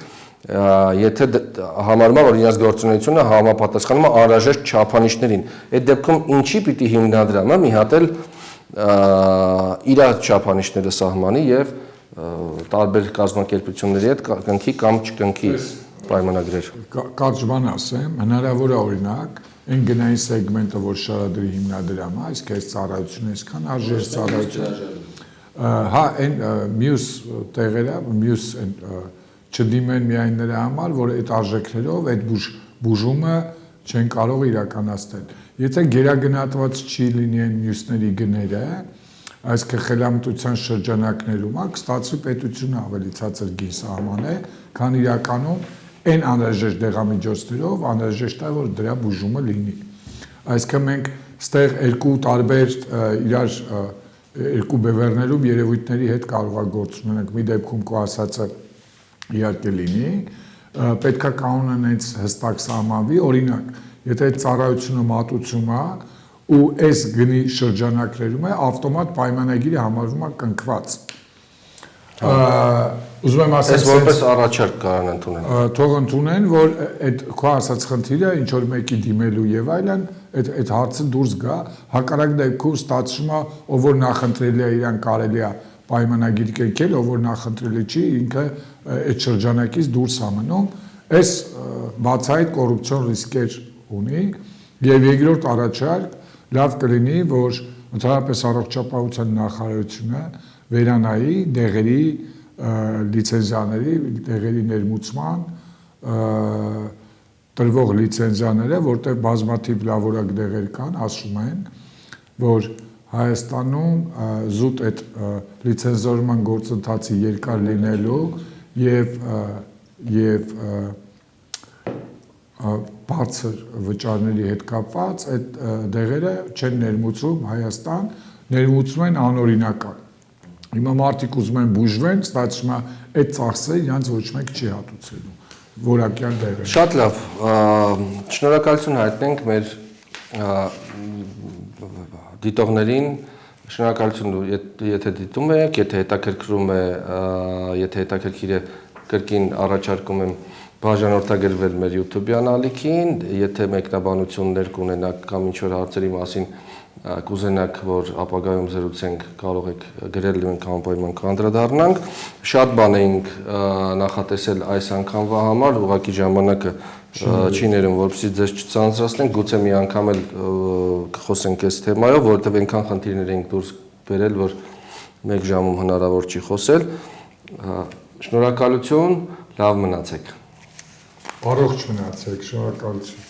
եթե համարում է, որ իրենց գործունեությունը համապատասխանում է անհրաժեշտ չափանիշներին, այդ դեպքում ինչի պիտի հիմնադրամը մի հատ էլ իր չափանիշները սահմանի եւ տարբեր կազմակերպությունների հետ կնքի կամ չկնքի պայմանագրեր։ Կարճ բան ասեմ, հնարավոր է օրինակ այն գնային սեգմենտը, որ շարադրի հիմնադրամը, այսինքն այս ծառայությունը, այսքան արժեշտ ծառայություն, հա, այն մյուս տեղերը, մյուս չդիմեն միայն նրա համար, որ այդ արժեքներով այդ բուժումը չեն կարող իրականացնել։ Եթե գերագնահատված չի լինի այն մյուսների գները, այսինքն խելամտության շրջանակներում կստացվի պետությունը ավելի ցածր գին սահմանե, քան իրականում այն անհրաժեշտ դեղամիջոցներով անհրաժեշտ է, որ դրա բուժումը լինի։ Այսինքն մենք ստեղ երկու տարբեր իրար երկու բևեռներում երևույթների հետ կարող է գործ ունենանք։ Մի դեպքում քո ասածը իհարկե լինի, պետքա կանոնն հենց հստակ սահմանվի, օրինակ, եթե ծառայությունը մատուցում է ու այս գնի շրջանակներում է, ավտոմատ պայմանագիրը համարվում է կնքված։ Ուզում եմ ասել, այս որպես առաջարկ կարան ընդունեն։ Թող ընդունեն, որ այդ քո ասած խնդիրը ինչ որ մեկի դիմելու եւ այլն, այդ հարցը դուրս գա, հակառակ դեպքում ստացվում է, ով որ նախընտրելի է իրան կարելի է պայմանագիր կնքել, ով որ նախընտրելի չի, ինքը այդ շրջանակից դուրս է մնում, այս բացահայտ կոռուպցիոն ռիսկեր ունի եւ երկրորդ առաջարկ լավ կլինի, որ ընդհանրապես առողջապահության նախարարությունը վերանայի դեղերի լիցենզիաների, դեղերի ներմուծման տրվող լիցենզիաները, որտեղ բազմաթիվ լավորակ դեղեր կան, ասում են, որ Հայաստանում զուտ այդ լիցենզավորման գործընթացի երկար լինելու եւ բարձր վճարների հետ կապված այդ դեղերը չեն ներմուծում Հայաստան, ներմուծում են անօրինական։ Հիմա մարդիկ ուզում են բուժվեն, ստացվում է այդ ծախսը իրանց ոչ մեկ չի հատուցելու որակյալ դեղերը։ Շատ լավ, շնորհակալություն հայտնենք մեր դիտողներին, շնորհակալություն, եթե դիտում եք, եթե հետաքրքրում է, եթե հետաքրքիր է, կրկին առաջարկում եմ բաժանորդագրվել մեր YouTube-յան ալիքին, եթե մեկնաբանություններ կունենաք կամ ինչ-որ հարցերի մասին կուզենաք, որ ապագայում զրուցենք, կարող եք գրել, մենք անպայման կանդրադառնանք։ Շատ բան էինք նախատեսել այս անգամվա համար, ուղղակի ժամանակը չի ներում, որպեսզի ձեզ չցանցրացնենք, գուցե մի անգամ էլ կխոսենք այս թեմայով, որովհետև այնքան խնդիրներ ենք դուրս բերել, որ մեկ ժամում հնարավոր չի խոսել։ Շնորհակալություն, լավ մնացեք։ Առողջ մնացեք, շնորհակալություն։